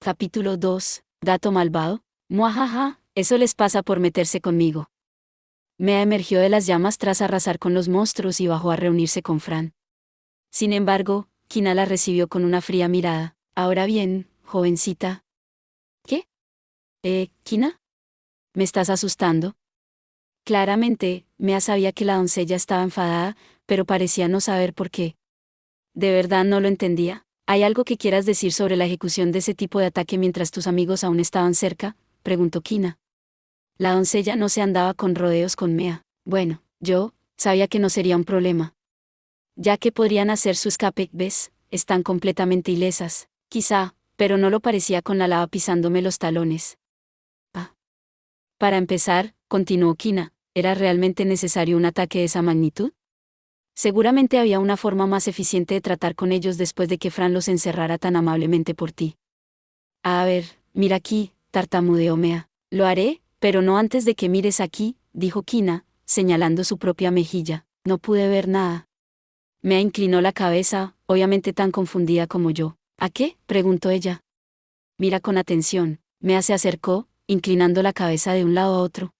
Capítulo 2. Gato malvado. Muajaja, eso les pasa por meterse conmigo. Mea emergió de las llamas tras arrasar con los monstruos y bajó a reunirse con Fran. Sin embargo, Kina la recibió con una fría mirada. Ahora bien, jovencita. ¿Qué? Kina? ¿Me estás asustando? Claramente, Mea sabía que la doncella estaba enfadada, pero parecía no saber por qué. ¿De verdad no lo entendía? ¿Hay algo que quieras decir sobre la ejecución de ese tipo de ataque mientras tus amigos aún estaban cerca?, preguntó Kina. La doncella no se andaba con rodeos con Mea. Bueno, yo sabía que no sería un problema. Ya que podrían hacer su escape, ¿ves? Están completamente ilesas. Quizá, pero no lo parecía con la lava pisándome los talones. Ah. Para empezar, continuó Kina, ¿era realmente necesario un ataque de esa magnitud? Seguramente había una forma más eficiente de tratar con ellos después de que Fran los encerrara tan amablemente por ti. A ver, mira aquí, tartamudeó Mea. Lo haré, pero no antes de que mires aquí, dijo Kina, señalando su propia mejilla. No pude ver nada. Mea inclinó la cabeza, obviamente tan confundida como yo. ¿A qué?, preguntó ella. Mira con atención. Mea se acercó, inclinando la cabeza de un lado a otro.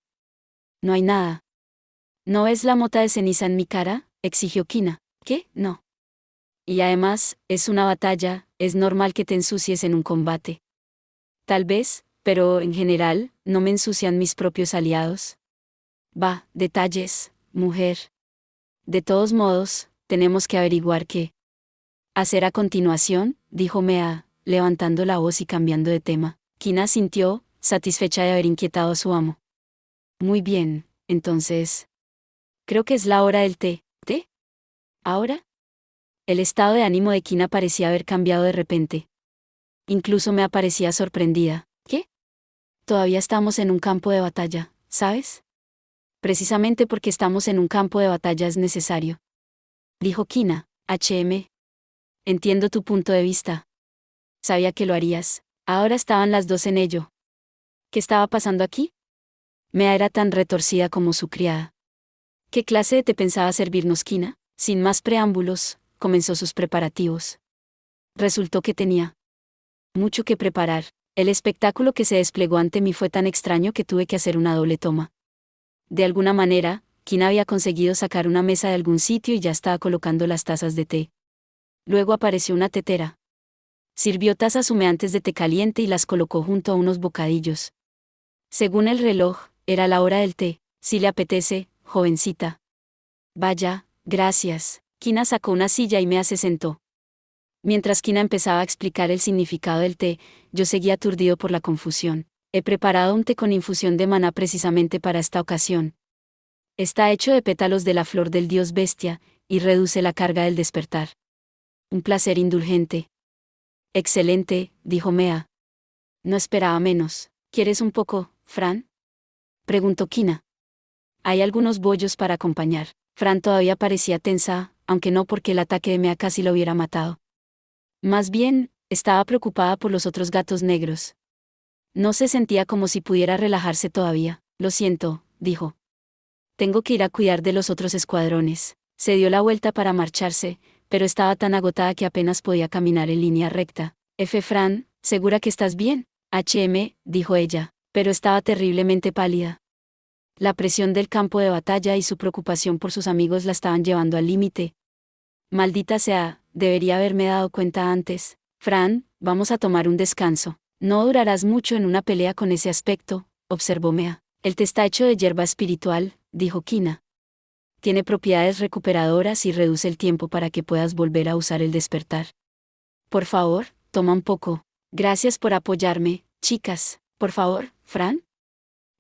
No hay nada. ¿No ves la mota de ceniza en mi cara?, exigió Kina. ¿Qué? No. Y además, es una batalla, es normal que te ensucies en un combate. Tal vez, pero en general, no me ensucian mis propios aliados. Va, detalles, mujer. De todos modos, tenemos que averiguar qué hacer a continuación, dijo Mea, levantando la voz y cambiando de tema. Kina sintió, satisfecha de haber inquietado a su amo. Muy bien, entonces. Creo que es la hora del té. ¿Té? ¿Ahora? El estado de ánimo de Kina parecía haber cambiado de repente. Incluso me parecía sorprendida. ¿Qué? Todavía estamos en un campo de batalla, ¿sabes? Precisamente porque estamos en un campo de batalla es necesario. Dijo Kina. Entiendo tu punto de vista. Sabía que lo harías. Ahora estaban las dos en ello. ¿Qué estaba pasando aquí? Mea era tan retorcida como su criada. ¿Qué clase de té pensaba servirnos Kina? Sin más preámbulos, comenzó sus preparativos. Resultó que tenía mucho que preparar. El espectáculo que se desplegó ante mí fue tan extraño que tuve que hacer una doble toma. De alguna manera, Kina había conseguido sacar una mesa de algún sitio y ya estaba colocando las tazas de té. Luego apareció una tetera. Sirvió tazas humeantes de té caliente y las colocó junto a unos bocadillos. Según el reloj, era la hora del té. Si le apetece, jovencita. Vaya, gracias. Kina sacó una silla y Mea se sentó. Mientras Kina empezaba a explicar el significado del té, yo seguía aturdido por la confusión. He preparado un té con infusión de maná precisamente para esta ocasión. Está hecho de pétalos de la flor del dios bestia, y reduce la carga del despertar. Un placer indulgente. Excelente, dijo Mea. No esperaba menos. ¿Quieres un poco, Fran?, preguntó Kina. Hay algunos bollos para acompañar. Fran todavía parecía tensa, aunque no porque el ataque de Mea casi lo hubiera matado. Más bien, estaba preocupada por los otros gatos negros. No se sentía como si pudiera relajarse todavía. Lo siento, dijo. Tengo que ir a cuidar de los otros escuadrones. Se dio la vuelta para marcharse, pero estaba tan agotada que apenas podía caminar en línea recta. Fran, ¿segura que estás bien? Dijo ella, pero estaba terriblemente pálida. La presión del campo de batalla y su preocupación por sus amigos la estaban llevando al límite. Maldita sea, debería haberme dado cuenta antes. Fran, vamos a tomar un descanso. No durarás mucho en una pelea con ese aspecto, observó Mea. El té está hecho de hierba espiritual, dijo Kina. Tiene propiedades recuperadoras y reduce el tiempo para que puedas volver a usar el despertar. Por favor, toma un poco. Gracias por apoyarme, chicas. Por favor, Fran.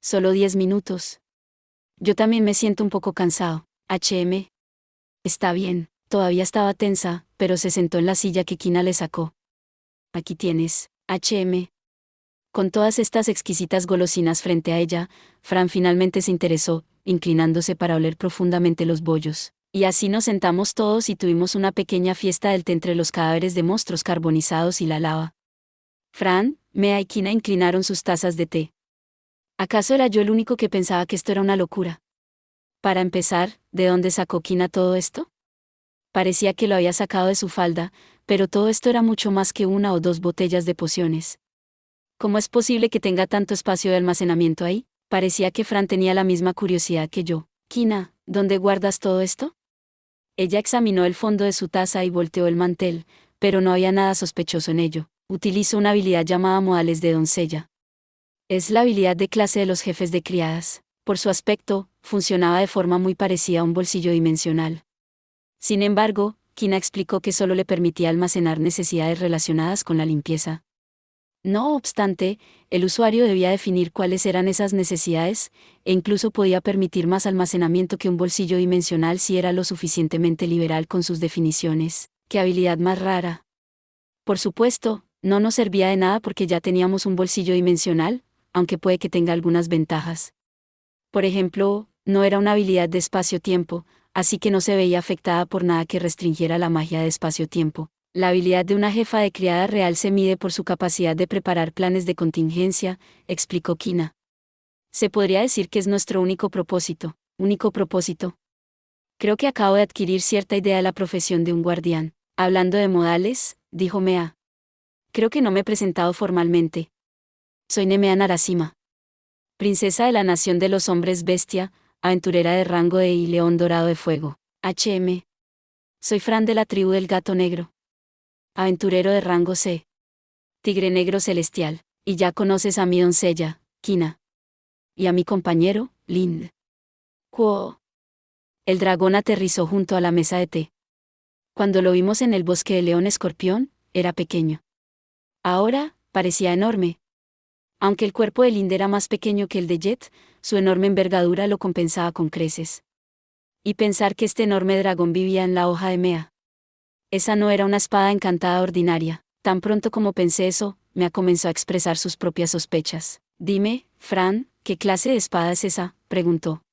Solo 10 minutos. Yo también me siento un poco cansado. Está bien. Todavía estaba tensa, pero se sentó en la silla que Kina le sacó. Aquí tienes, Con todas estas exquisitas golosinas frente a ella, Fran finalmente se interesó, inclinándose para oler profundamente los bollos. Y así nos sentamos todos y tuvimos una pequeña fiesta del té entre los cadáveres de monstruos carbonizados y la lava. Fran, Mea y Kina inclinaron sus tazas de té. ¿Acaso era yo el único que pensaba que esto era una locura? Para empezar, ¿de dónde sacó Kina todo esto? Parecía que lo había sacado de su falda, pero todo esto era mucho más que una o dos botellas de pociones. ¿Cómo es posible que tenga tanto espacio de almacenamiento ahí? Parecía que Fran tenía la misma curiosidad que yo. Kina, ¿dónde guardas todo esto? Ella examinó el fondo de su taza y volteó el mantel, pero no había nada sospechoso en ello. Utilizó una habilidad llamada modales de doncella. Es la habilidad de clase de los jefes de criadas. Por su aspecto, funcionaba de forma muy parecida a un bolsillo dimensional. Sin embargo, Kina explicó que solo le permitía almacenar necesidades relacionadas con la limpieza. No obstante, el usuario debía definir cuáles eran esas necesidades, e incluso podía permitir más almacenamiento que un bolsillo dimensional si era lo suficientemente liberal con sus definiciones. ¡Qué habilidad más rara! Por supuesto, no nos servía de nada porque ya teníamos un bolsillo dimensional, aunque puede que tenga algunas ventajas. Por ejemplo, no era una habilidad de espacio-tiempo, así que no se veía afectada por nada que restringiera la magia de espacio-tiempo. La habilidad de una jefa de criada real se mide por su capacidad de preparar planes de contingencia, explicó Kina. Se podría decir que es nuestro único propósito. ¿Único propósito? Creo que acabo de adquirir cierta idea de la profesión de un guardián. Hablando de modales, dijo Mea. Creo que no me he presentado formalmente. Soy Nemea Narasima. Princesa de la Nación de los Hombres Bestia, aventurera de rango E y León Dorado de Fuego. HM. Soy Fran de la tribu del Gato Negro. Aventurero de rango C. Tigre Negro Celestial. Y ya conoces a mi doncella, Kina. Y a mi compañero, Lind. Quo. El dragón aterrizó junto a la mesa de té. Cuando lo vimos en el bosque de León Escorpión, era pequeño. Ahora, parecía enorme. Aunque el cuerpo de Lind era más pequeño que el de Jet, su enorme envergadura lo compensaba con creces. Y pensar que este enorme dragón vivía en la hoja de Mea. Esa no era una espada encantada ordinaria. Tan pronto como pensé eso, Mea comenzó a expresar sus propias sospechas. Dime, Fran, ¿qué clase de espada es esa?, preguntó.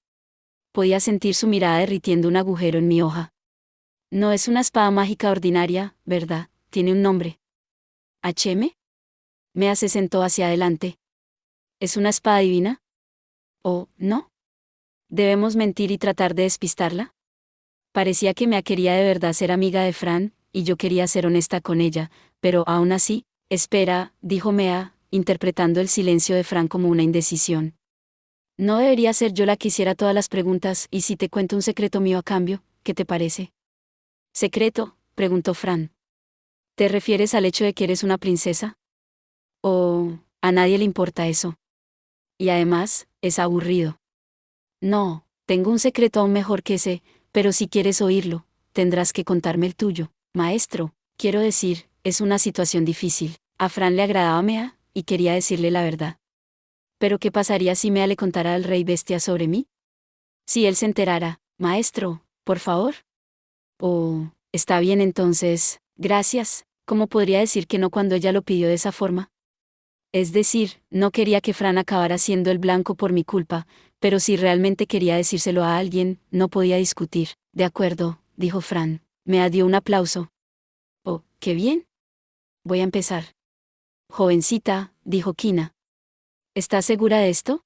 Podía sentir su mirada derritiendo un agujero en mi hoja. No es una espada mágica ordinaria, ¿verdad? Tiene un nombre. ¿HM? Mea se sentó hacia adelante. ¿Es una espada divina? ¿O, no? ¿Debemos mentir y tratar de despistarla? Parecía que Mea quería de verdad ser amiga de Fran, y yo quería ser honesta con ella, pero aún así, espera, dijo Mea, interpretando el silencio de Fran como una indecisión. No debería ser yo la que hiciera todas las preguntas, y si te cuento un secreto mío a cambio, ¿qué te parece? ¿Secreto?, preguntó Fran. ¿Te refieres al hecho de que eres una princesa? ¿O a nadie le importa eso? Y además, es aburrido. No, tengo un secreto aún mejor que ese, pero si quieres oírlo, tendrás que contarme el tuyo. Maestro, quiero decir, es una situación difícil. A Fran le agradaba Mea, y quería decirle la verdad. ¿Pero qué pasaría si Mea le contara al rey bestia sobre mí? Si él se enterara, maestro, por favor. Oh, está bien entonces, gracias. ¿Cómo podría decir que no cuando ella lo pidió de esa forma? Es decir, no quería que Fran acabara siendo el blanco por mi culpa, pero si realmente quería decírselo a alguien, no podía discutir. De acuerdo, dijo Fran. Me dio un aplauso. Oh, qué bien. Voy a empezar. Jovencita, dijo Kina. ¿Estás segura de esto?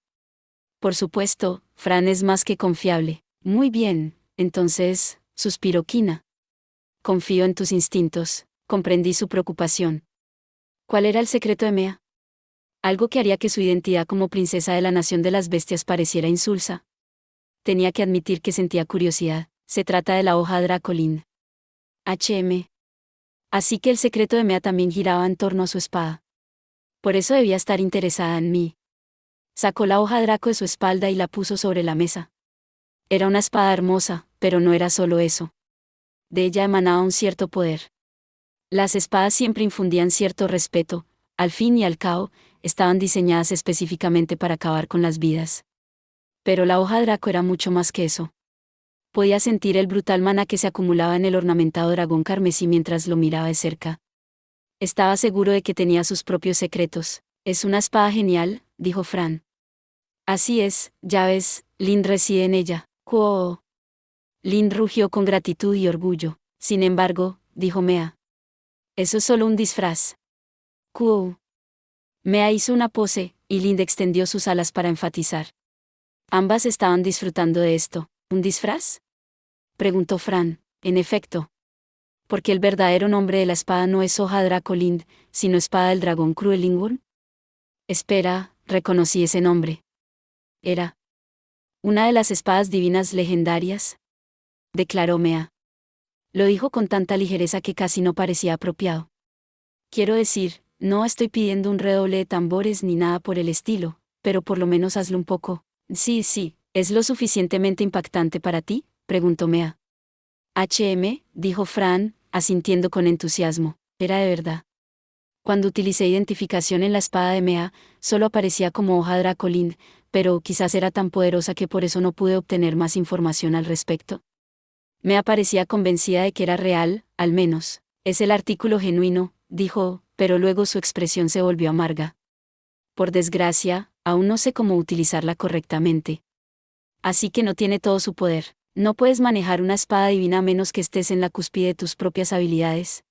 Por supuesto, Fran es más que confiable. Muy bien, entonces, suspiró Kina. Confío en tus instintos. Comprendí su preocupación. ¿Cuál era el secreto de Mea? Algo que haría que su identidad como princesa de la Nación de las Bestias pareciera insulsa. Tenía que admitir que sentía curiosidad. Se trata de la hoja Dracolin. HM. Así que el secreto de Mea también giraba en torno a su espada. Por eso debía estar interesada en mí. Sacó la hoja Draco de su espalda y la puso sobre la mesa. Era una espada hermosa, pero no era solo eso. De ella emanaba un cierto poder. Las espadas siempre infundían cierto respeto, al fin y al cabo, estaban diseñadas específicamente para acabar con las vidas. Pero la hoja Draco era mucho más que eso. Podía sentir el brutal maná que se acumulaba en el ornamentado dragón carmesí mientras lo miraba de cerca. Estaba seguro de que tenía sus propios secretos. Es una espada genial, dijo Fran. Así es, ya ves, Lynn reside en ella. ¡Cuo! Lynn rugió con gratitud y orgullo. Sin embargo, dijo Mea. Eso es solo un disfraz. ¡Cuo! Mea hizo una pose, y Lynn extendió sus alas para enfatizar. Ambas estaban disfrutando de esto. ¿Un disfraz?, preguntó Fran. En efecto. Porque el verdadero nombre de la espada no es hoja Draco Lind, sino espada del dragón Cruelingurn. Espera, reconocí ese nombre. Era una de las espadas divinas legendarias, declaró Mea. Lo dijo con tanta ligereza que casi no parecía apropiado. Quiero decir, no estoy pidiendo un redoble de tambores ni nada por el estilo, pero por lo menos hazlo un poco. Sí, ¿es lo suficientemente impactante para ti?, preguntó Mea. Dijo Fran, asintiendo con entusiasmo. Era de verdad. Cuando utilicé identificación en la espada de Mea, solo aparecía como hoja Dracolin, pero quizás era tan poderosa que por eso no pude obtener más información al respecto. Mea parecía convencida de que era real, al menos. Es el artículo genuino, dijo, pero luego su expresión se volvió amarga. Por desgracia, aún no sé cómo utilizarla correctamente. Así que no tiene todo su poder. No puedes manejar una espada divina a menos que estés en la cúspide de tus propias habilidades.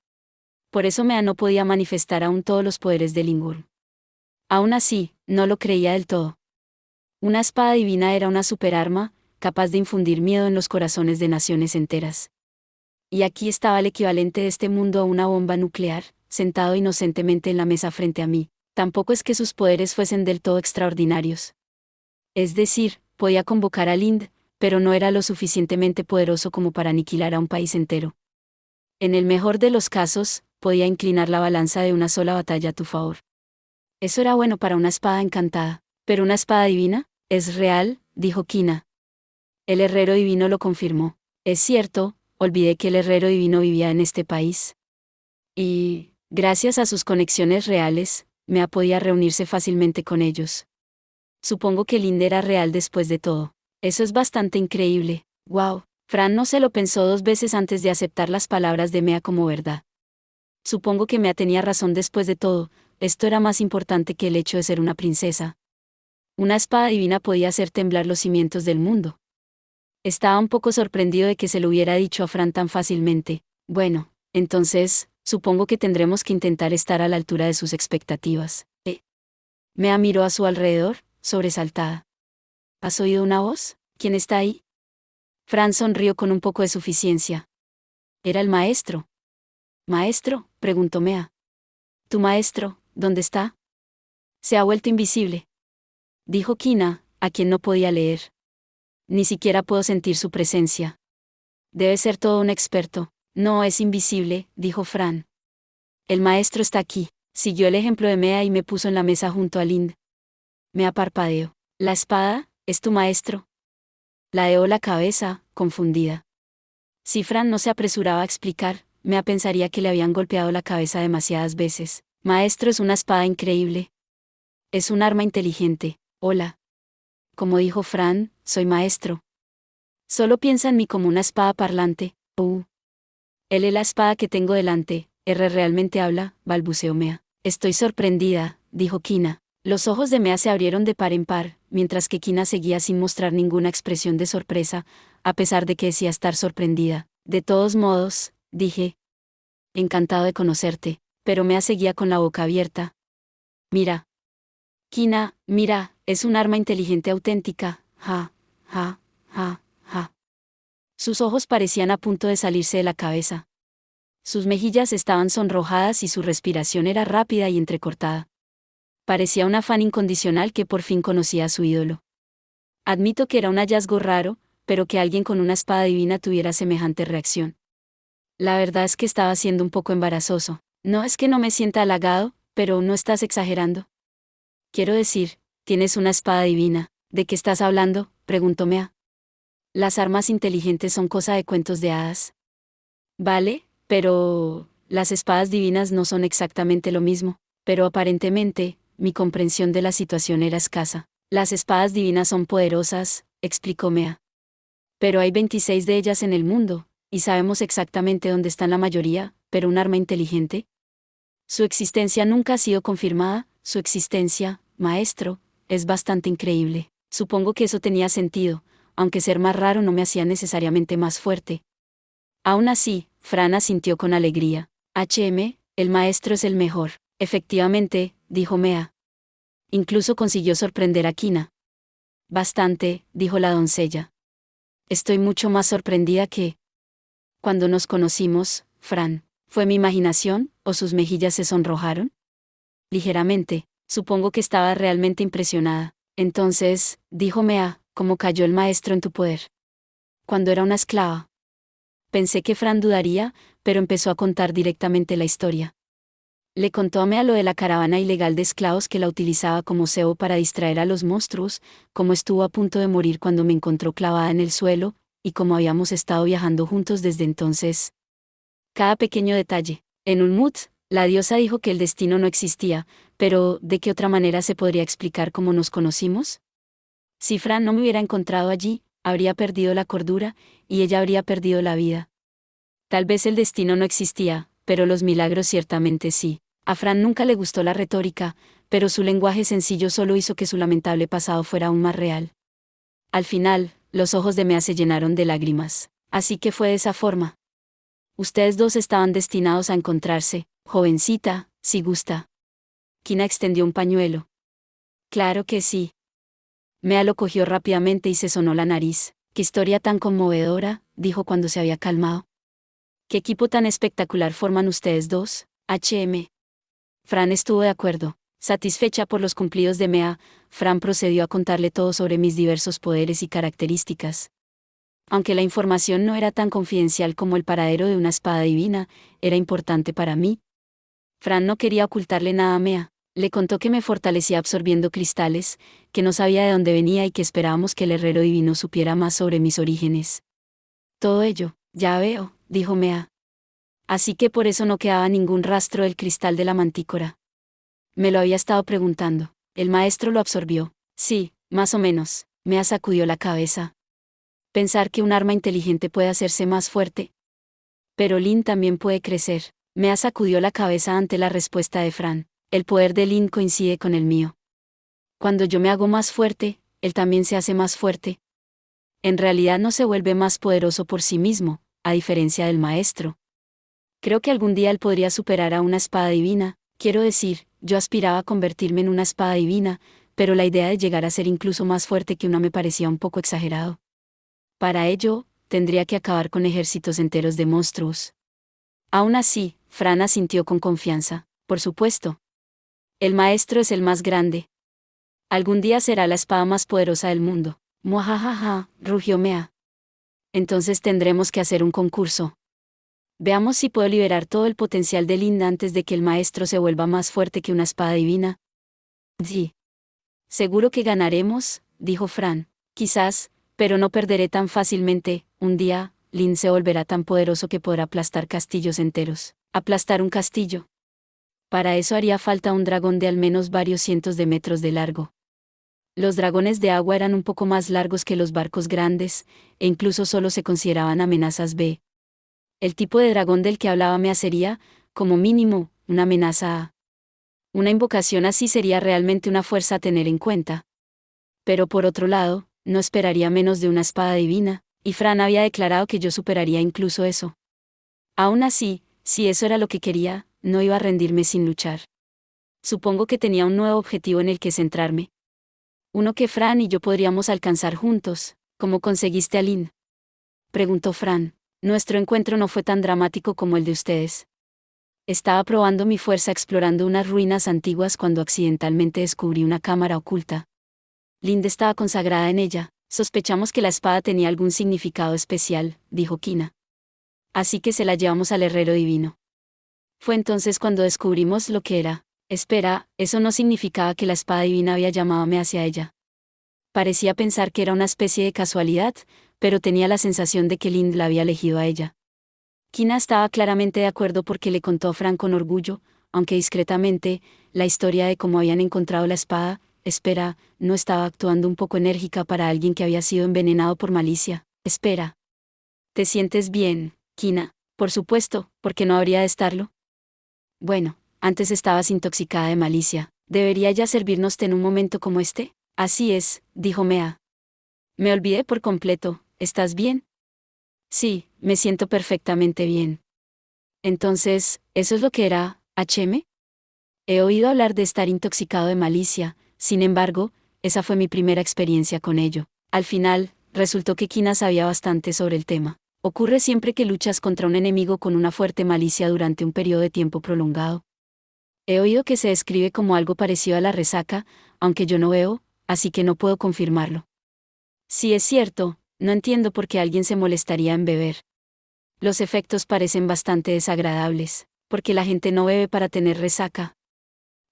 Por eso Mea no podía manifestar aún todos los poderes de Lingur. Aún así, no lo creía del todo. Una espada divina era una superarma, capaz de infundir miedo en los corazones de naciones enteras. Y aquí estaba el equivalente de este mundo a una bomba nuclear, sentado inocentemente en la mesa frente a mí. Tampoco es que sus poderes fuesen del todo extraordinarios. Es decir, podía convocar a Lind, pero no era lo suficientemente poderoso como para aniquilar a un país entero. En el mejor de los casos, podía inclinar la balanza de una sola batalla a tu favor. Eso era bueno para una espada encantada. ¿Pero una espada divina? Es real, dijo Kina. El herrero divino lo confirmó. Es cierto, olvidé que el herrero divino vivía en este país. Y, gracias a sus conexiones reales, Mea podía reunirse fácilmente con ellos. Supongo que Lind era real después de todo. Eso es bastante increíble. Wow. Fran no se lo pensó 2 veces antes de aceptar las palabras de Mea como verdad. Supongo que Mea tenía razón después de todo, esto era más importante que el hecho de ser una princesa. Una espada divina podía hacer temblar los cimientos del mundo. Estaba un poco sorprendido de que se lo hubiera dicho a Fran tan fácilmente. Bueno, entonces, supongo que tendremos que intentar estar a la altura de sus expectativas. Mea miró a su alrededor, sobresaltada. ¿Has oído una voz? ¿Quién está ahí? Fran sonrió con un poco de suficiencia. Era el maestro. ¿Maestro?, preguntó Mea. ¿Tu maestro, dónde está? Se ha vuelto invisible, dijo Kina, a quien no podía leer. Ni siquiera puedo sentir su presencia. Debe ser todo un experto. No es invisible, dijo Fran. El maestro está aquí. Siguió el ejemplo de Mea y me puso en la mesa junto a Lind. Mea parpadeó. ¿La espada, es tu maestro? Ladeó la cabeza, confundida. Si Fran no se apresuraba a explicar, Mea pensaría que le habían golpeado la cabeza demasiadas veces. Maestro es una espada increíble. Es un arma inteligente. Hola. Como dijo Fran, soy maestro. Solo piensa en mí como una espada parlante. Él es la espada que tengo delante. R realmente habla, balbuceó Mea. Estoy sorprendida, dijo Kina. Los ojos de Mea se abrieron de par en par, mientras que Kina seguía sin mostrar ninguna expresión de sorpresa, a pesar de que decía estar sorprendida. De todos modos, dije. Encantado de conocerte, pero Mea seguía con la boca abierta. Mira. Kina, mira, es un arma inteligente auténtica. Ja. Sus ojos parecían a punto de salirse de la cabeza. Sus mejillas estaban sonrojadas y su respiración era rápida y entrecortada. Parecía un afán incondicional que por fin conocía a su ídolo. Admito que era un hallazgo raro, pero que alguien con una espada divina tuviera semejante reacción. La verdad es que estaba siendo un poco embarazoso. No es que no me sienta halagado, pero ¿no estás exagerando? Quiero decir, tienes una espada divina. ¿De qué estás hablando?, preguntó Mea. Las armas inteligentes son cosa de cuentos de hadas. Vale, pero las espadas divinas no son exactamente lo mismo. Pero aparentemente, mi comprensión de la situación era escasa. Las espadas divinas son poderosas, explicó Mea. Pero hay 26 de ellas en el mundo, y sabemos exactamente dónde están la mayoría, pero un arma inteligente. Su existencia nunca ha sido confirmada, su existencia, maestro, es bastante increíble. Supongo que eso tenía sentido, aunque ser más raro no me hacía necesariamente más fuerte. Aún así, Fran asintió con alegría. El maestro es el mejor. Efectivamente, dijo Mea. Incluso consiguió sorprender a Kina. Bastante, dijo la doncella. Estoy mucho más sorprendida que... Cuando nos conocimos, Fran, ¿fue mi imaginación, o sus mejillas se sonrojaron? Ligeramente, Supongo que estaba realmente impresionada. Entonces, dijo Mea, ¿cómo cayó el maestro en tu poder? Cuando era una esclava. Pensé que Fran dudaría, pero empezó a contar directamente la historia. Le contó a Mea lo de la caravana ilegal de esclavos que la utilizaba como cebo para distraer a los monstruos, cómo estuvo a punto de morir cuando me encontró clavada en el suelo, y cómo habíamos estado viajando juntos desde entonces. Cada pequeño detalle. En Unmut, la diosa dijo que el destino no existía, pero ¿de qué otra manera se podría explicar cómo nos conocimos? Si Fran no me hubiera encontrado allí, habría perdido la cordura, y ella habría perdido la vida. Tal vez el destino no existía, pero los milagros ciertamente sí. A Fran nunca le gustó la retórica, pero su lenguaje sencillo solo hizo que su lamentable pasado fuera aún más real. Al final, los ojos de Mea se llenaron de lágrimas. Así que fue de esa forma. Ustedes dos estaban destinados a encontrarse, jovencita, si gusta. Kina extendió un pañuelo. Claro que sí. Mea lo cogió rápidamente y se sonó la nariz. Qué historia tan conmovedora, dijo cuando se había calmado. Qué equipo tan espectacular forman ustedes dos, HM. Fran estuvo de acuerdo. Satisfecha por los cumplidos de Mea, Fran procedió a contarle todo sobre mis diversos poderes y características. Aunque la información no era tan confidencial como el paradero de una espada divina, era importante para mí. Fran no quería ocultarle nada a Mea. Le contó que me fortalecía absorbiendo cristales, que no sabía de dónde venía y que esperábamos que el herrero divino supiera más sobre mis orígenes. Todo ello, ya veo, dijo Mea. Así que por eso no quedaba ningún rastro del cristal de la mantícora. Me lo había estado preguntando. El maestro lo absorbió. Sí, más o menos. Mea sacudió la cabeza. Pensar que un arma inteligente puede hacerse más fuerte. Pero Lin también puede crecer. Mea sacudió la cabeza ante la respuesta de Fran. El poder de Lin coincide con el mío. Cuando yo me hago más fuerte, él también se hace más fuerte. En realidad no se vuelve más poderoso por sí mismo, a diferencia del maestro. Creo que algún día él podría superar a una espada divina, quiero decir, yo aspiraba a convertirme en una espada divina, pero la idea de llegar a ser incluso más fuerte que una me parecía un poco exagerado. Para ello, tendría que acabar con ejércitos enteros de monstruos. Aún así, Fran asintió con confianza. Por supuesto. El maestro es el más grande. Algún día será la espada más poderosa del mundo. Muajajaja, rugió Mea. Entonces tendremos que hacer un concurso. Veamos si puedo liberar todo el potencial de Linda antes de que el maestro se vuelva más fuerte que una espada divina. Sí. Seguro que ganaremos, dijo Fran. Quizás, pero no perderé tan fácilmente. Un día, Lin se volverá tan poderoso que podrá aplastar castillos enteros. Aplastar un castillo. Para eso haría falta un dragón de al menos varios cientos de metros de largo. Los dragones de agua eran un poco más largos que los barcos grandes, e incluso solo se consideraban amenazas B. El tipo de dragón del que hablaba Mea sería, como mínimo, una amenaza A. Una invocación así sería realmente una fuerza a tener en cuenta. Pero por otro lado, no esperaría menos de una espada divina, y Fran había declarado que yo superaría incluso eso. Aún así, si eso era lo que quería, no iba a rendirme sin luchar. Supongo que tenía un nuevo objetivo en el que centrarme. Uno que Fran y yo podríamos alcanzar juntos. ¿Cómo conseguiste a Lin? Preguntó Fran. Nuestro encuentro no fue tan dramático como el de ustedes. Estaba probando mi fuerza explorando unas ruinas antiguas cuando accidentalmente descubrí una cámara oculta. Lind estaba consagrada en ella. Sospechamos que la espada tenía algún significado especial, dijo Kina. Así que se la llevamos al herrero divino. Fue entonces cuando descubrimos lo que era. Espera, eso no significaba que la espada divina había llamadome hacia ella. Parecía pensar que era una especie de casualidad, pero tenía la sensación de que Lind la había elegido a ella. Kina estaba claramente de acuerdo porque le contó a Fran con orgullo, aunque discretamente, la historia de cómo habían encontrado la espada. Espera, ¿no estaba actuando un poco enérgica para alguien que había sido envenenado por malicia? Espera. ¿Te sientes bien, Kina? Por supuesto, ¿por qué no habría de estarlo? Bueno, antes estabas intoxicada de malicia. ¿Debería ya servirnos té en un momento como este? Así es, dijo Mea. Me olvidé por completo. ¿Estás bien? Sí, me siento perfectamente bien. Entonces, ¿eso es lo que era, HM? He oído hablar de estar intoxicado de malicia, sin embargo, esa fue mi primera experiencia con ello. Al final, resultó que Kina sabía bastante sobre el tema. Ocurre siempre que luchas contra un enemigo con una fuerte malicia durante un periodo de tiempo prolongado. He oído que se describe como algo parecido a la resaca, aunque yo no veo, así que no puedo confirmarlo. Si es cierto, no entiendo por qué alguien se molestaría en beber. Los efectos parecen bastante desagradables, porque la gente no bebe para tener resaca.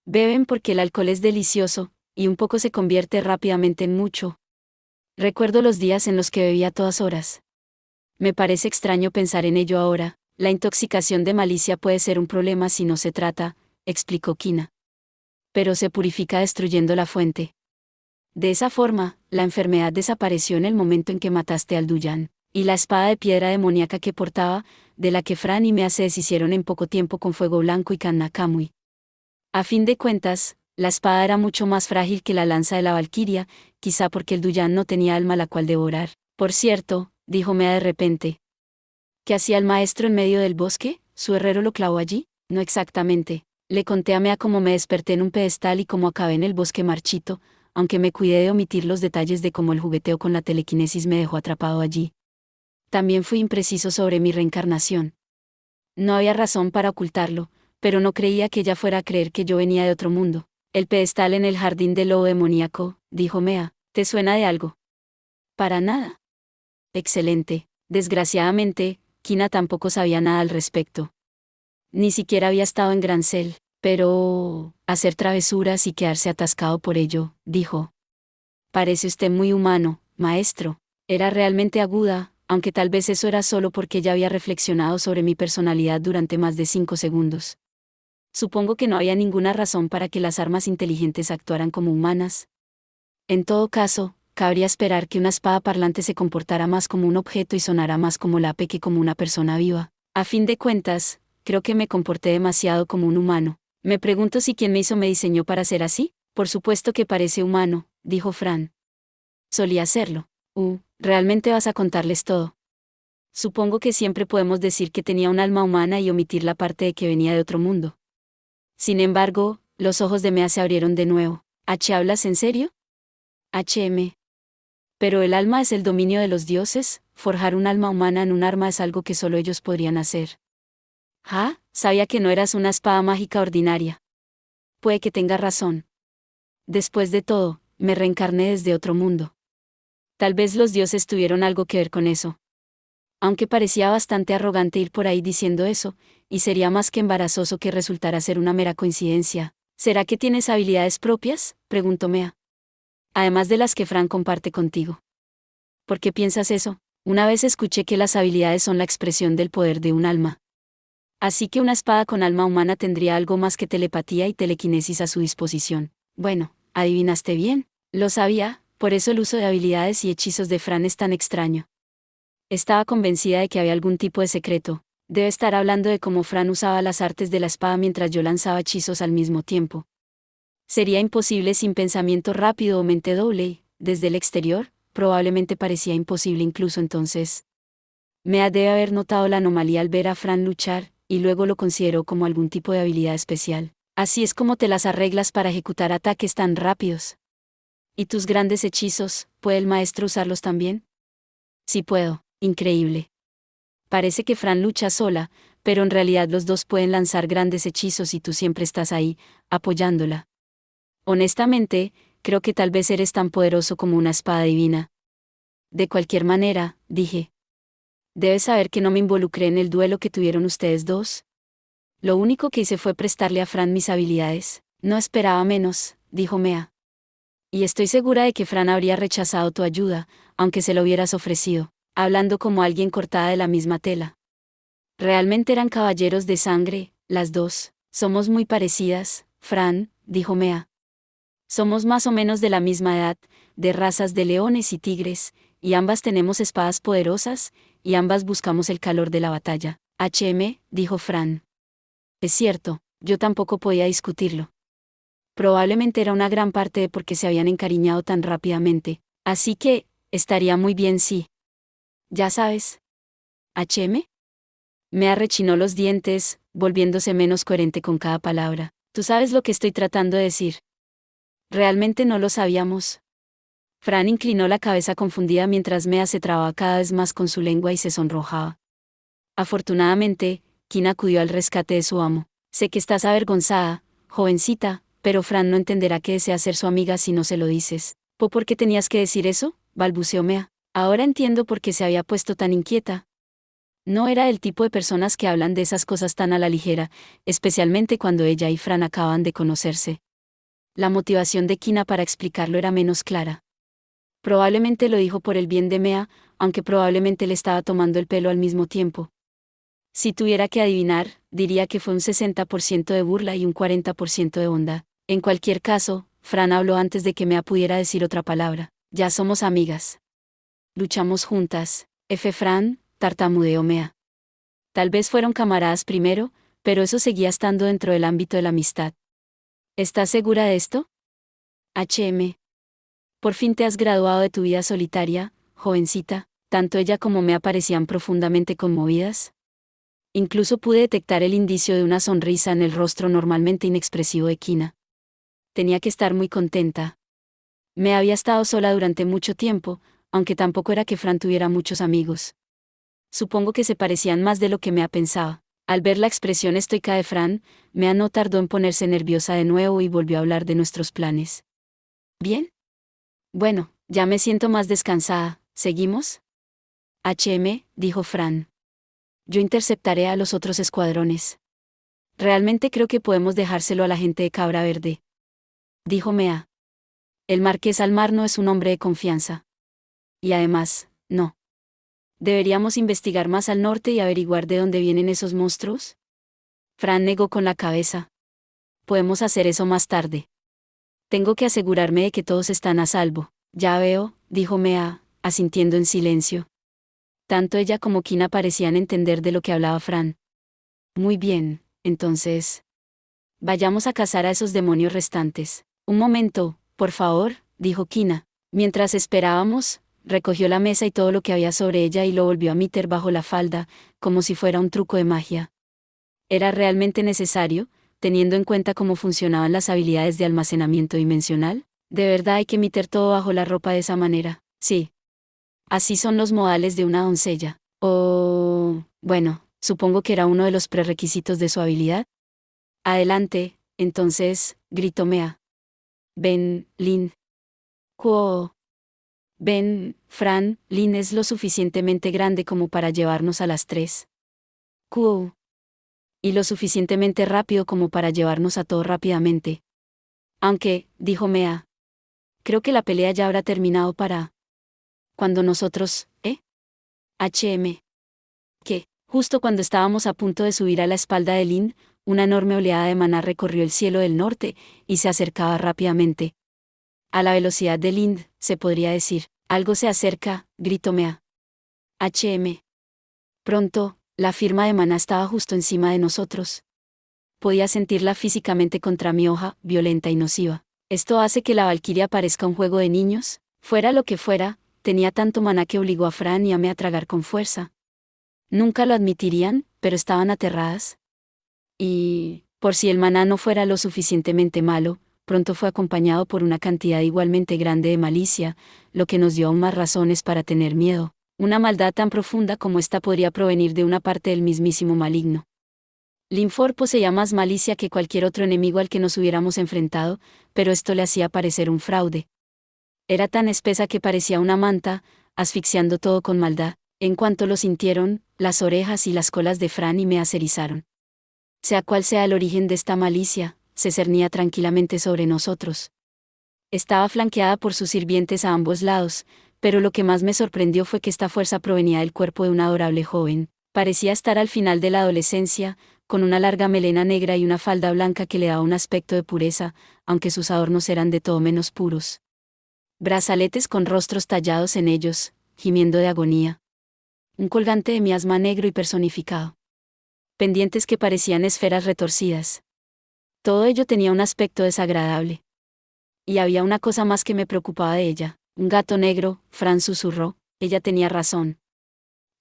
Beben porque el alcohol es delicioso, y un poco se convierte rápidamente en mucho. Recuerdo los días en los que bebía a todas horas. Me parece extraño pensar en ello ahora. La intoxicación de malicia puede ser un problema si no se trata, explicó Kina. Pero se purifica destruyendo la fuente. De esa forma, la enfermedad desapareció en el momento en que mataste al Duyan, y la espada de piedra demoníaca que portaba, de la que Fran y Mea se deshicieron en poco tiempo con Fuego Blanco y Kannakamui. A fin de cuentas, la espada era mucho más frágil que la lanza de la Valquiria, quizá porque el Duyan no tenía alma la cual devorar. Por cierto, dijo Mea de repente. ¿Qué hacía el maestro en medio del bosque? ¿Su herrero lo clavó allí? No exactamente. Le conté a Mea cómo me desperté en un pedestal y cómo acabé en el bosque marchito, aunque me cuidé de omitir los detalles de cómo el jugueteo con la telequinesis me dejó atrapado allí. También fui impreciso sobre mi reencarnación. No había razón para ocultarlo, pero no creía que ella fuera a creer que yo venía de otro mundo. El pedestal en el jardín del lobo demoníaco, dijo Mea, ¿te suena de algo? Para nada. Excelente. Desgraciadamente, Kina tampoco sabía nada al respecto. Ni siquiera había estado en Grancel, pero hacer travesuras y quedarse atascado por ello, dijo. Parece usted muy humano, maestro. Era realmente aguda, aunque tal vez eso era solo porque ella había reflexionado sobre mi personalidad durante más de 5 segundos. Supongo que no había ninguna razón para que las armas inteligentes actuaran como humanas. En todo caso, cabría esperar que una espada parlante se comportara más como un objeto y sonara más como Lape que como una persona viva. A fin de cuentas, creo que me comporté demasiado como un humano. Me pregunto si quien me hizo me diseñó para ser así. Por supuesto que parece humano, dijo Fran. Solía serlo. ¿Realmente vas a contarles todo? Supongo que siempre podemos decir que tenía un alma humana y omitir la parte de que venía de otro mundo. Sin embargo, los ojos de Mea se abrieron de nuevo. ¿Hablas en serio? HM. Pero el alma es el dominio de los dioses, forjar un alma humana en un arma es algo que solo ellos podrían hacer. Sabía que no eras una espada mágica ordinaria. Puede que tenga razón. Después de todo, me reencarné desde otro mundo. Tal vez los dioses tuvieron algo que ver con eso. Aunque parecía bastante arrogante ir por ahí diciendo eso, y sería más que embarazoso que resultara ser una mera coincidencia. ¿Será que tienes habilidades propias?, preguntó Mea. Además de las que Fran comparte contigo. ¿Por qué piensas eso? Una vez escuché que las habilidades son la expresión del poder de un alma. Así que una espada con alma humana tendría algo más que telepatía y telequinesis a su disposición. Bueno, adivinaste bien. Lo sabía, por eso el uso de habilidades y hechizos de Fran es tan extraño. Estaba convencida de que había algún tipo de secreto. Debe estar hablando de cómo Fran usaba las artes de la espada mientras yo lanzaba hechizos al mismo tiempo. Sería imposible sin pensamiento rápido o mente doble, desde el exterior, probablemente parecía imposible incluso entonces. Mea debe haber notado la anomalía al ver a Fran luchar, y luego lo consideró como algún tipo de habilidad especial. Así es como te las arreglas para ejecutar ataques tan rápidos. ¿Y tus grandes hechizos, puede el maestro usarlos también? Sí puedo, increíble. Parece que Fran lucha sola, pero en realidad los dos pueden lanzar grandes hechizos y tú siempre estás ahí, apoyándola. Honestamente, creo que tal vez eres tan poderoso como una espada divina. De cualquier manera, dije. Debes saber que no me involucré en el duelo que tuvieron ustedes dos. Lo único que hice fue prestarle a Fran mis habilidades. No esperaba menos, dijo Mea. Y estoy segura de que Fran habría rechazado tu ayuda, aunque se lo hubieras ofrecido, hablando como alguien cortada de la misma tela. Realmente eran caballeros de sangre, las dos. Somos muy parecidas, Fran, dijo Mea. Somos más o menos de la misma edad, de razas de leones y tigres, y ambas tenemos espadas poderosas, y ambas buscamos el calor de la batalla. Dijo Fran. Es cierto, yo tampoco podía discutirlo. Probablemente era una gran parte de por qué se habían encariñado tan rápidamente, así que, estaría muy bien si. Ya sabes. Me rechinó los dientes, volviéndose menos coherente con cada palabra. Tú sabes lo que estoy tratando de decir. Realmente no lo sabíamos. Fran inclinó la cabeza confundida mientras Mea se trababa cada vez más con su lengua y se sonrojaba. Afortunadamente, Kina acudió al rescate de su amo. Sé que estás avergonzada, jovencita, pero Fran no entenderá que deseas ser su amiga si no se lo dices. ¿Por qué tenías que decir eso?, balbuceó Mea. Ahora entiendo por qué se había puesto tan inquieta. No era el tipo de personas que hablan de esas cosas tan a la ligera, especialmente cuando ella y Fran acaban de conocerse. La motivación de Kina para explicarlo era menos clara. Probablemente lo dijo por el bien de Mea, aunque probablemente le estaba tomando el pelo al mismo tiempo. Si tuviera que adivinar, diría que fue un 60% de burla y un 40% de bondad. En cualquier caso, Fran habló antes de que Mea pudiera decir otra palabra. Ya somos amigas. Luchamos juntas. Fran, tartamudeó Mea. Tal vez fueron camaradas primero, pero eso seguía estando dentro del ámbito de la amistad. ¿Estás segura de esto? Por fin te has graduado de tu vida solitaria, jovencita. Tanto ella como Mea parecían profundamente conmovidas. Incluso pude detectar el indicio de una sonrisa en el rostro normalmente inexpresivo de Kina. Tenía que estar muy contenta. Me había estado sola durante mucho tiempo, aunque tampoco era que Fran tuviera muchos amigos. Supongo que se parecían más de lo que Mea pensaba. Al ver la expresión estoica de Fran, Mea no tardó en ponerse nerviosa de nuevo y volvió a hablar de nuestros planes. ¿Bien? Bueno, ya me siento más descansada. ¿Seguimos? Dijo Fran. Yo interceptaré a los otros escuadrones. Realmente creo que podemos dejárselo a la gente de Cabra Verde. Dijo Mea. El Marqués Almar no es un hombre de confianza. Y además, no. ¿Deberíamos investigar más al norte y averiguar de dónde vienen esos monstruos? Fran negó con la cabeza. Podemos hacer eso más tarde. Tengo que asegurarme de que todos están a salvo. Ya veo, dijo Mea, asintiendo en silencio. Tanto ella como Kina parecían entender de lo que hablaba Fran. Muy bien, entonces. Vayamos a cazar a esos demonios restantes. Un momento, por favor, dijo Kina. Mientras esperábamos, recogió la mesa y todo lo que había sobre ella y lo volvió a meter bajo la falda, como si fuera un truco de magia. ¿Era realmente necesario, teniendo en cuenta cómo funcionaban las habilidades de almacenamiento dimensional? ¿De verdad hay que meter todo bajo la ropa de esa manera? Sí. Así son los modales de una doncella. Bueno, supongo que era uno de los prerequisitos de su habilidad. Adelante, entonces, gritó Mea. Ven, Lin. Cuo. Ven, Fran, Lin es lo suficientemente grande como para llevarnos a las tres. Cuo. Y lo suficientemente rápido como para llevarnos a todos rápidamente. Aunque, dijo Mea. Creo que la pelea ya habrá terminado para... Cuando nosotros, que, justo cuando estábamos a punto de subir a la espalda de Lin, una enorme oleada de maná recorrió el cielo del norte, y se acercaba rápidamente. A la velocidad de Lind, se podría decir. Algo se acerca, gritó Mea. Pronto, la firma de maná estaba justo encima de nosotros. Podía sentirla físicamente contra mi hoja, violenta y nociva. ¿Esto hace que la valquiria parezca un juego de niños? Fuera lo que fuera, tenía tanto maná que obligó a Fran y a Mea a tragar con fuerza. Nunca lo admitirían, pero estaban aterradas. Y, por si el maná no fuera lo suficientemente malo, pronto fue acompañado por una cantidad igualmente grande de malicia, lo que nos dio aún más razones para tener miedo. Una maldad tan profunda como esta podría provenir de una parte del mismísimo maligno. Linfor poseía más malicia que cualquier otro enemigo al que nos hubiéramos enfrentado, pero esto le hacía parecer un fraude. Era tan espesa que parecía una manta, asfixiando todo con maldad. En cuanto lo sintieron, las orejas y las colas de Fran y Mea se erizaron. Sea cual sea el origen de esta malicia, se cernía tranquilamente sobre nosotros. Estaba flanqueada por sus sirvientes a ambos lados, pero lo que más me sorprendió fue que esta fuerza provenía del cuerpo de una adorable joven. Parecía estar al final de la adolescencia, con una larga melena negra y una falda blanca que le daba un aspecto de pureza, aunque sus adornos eran de todo menos puros. Brazaletes con rostros tallados en ellos, gimiendo de agonía. Un colgante de miasma negro y personificado. Pendientes que parecían esferas retorcidas. Todo ello tenía un aspecto desagradable. Y había una cosa más que me preocupaba de ella. Un gato negro, Fran susurró. Ella tenía razón.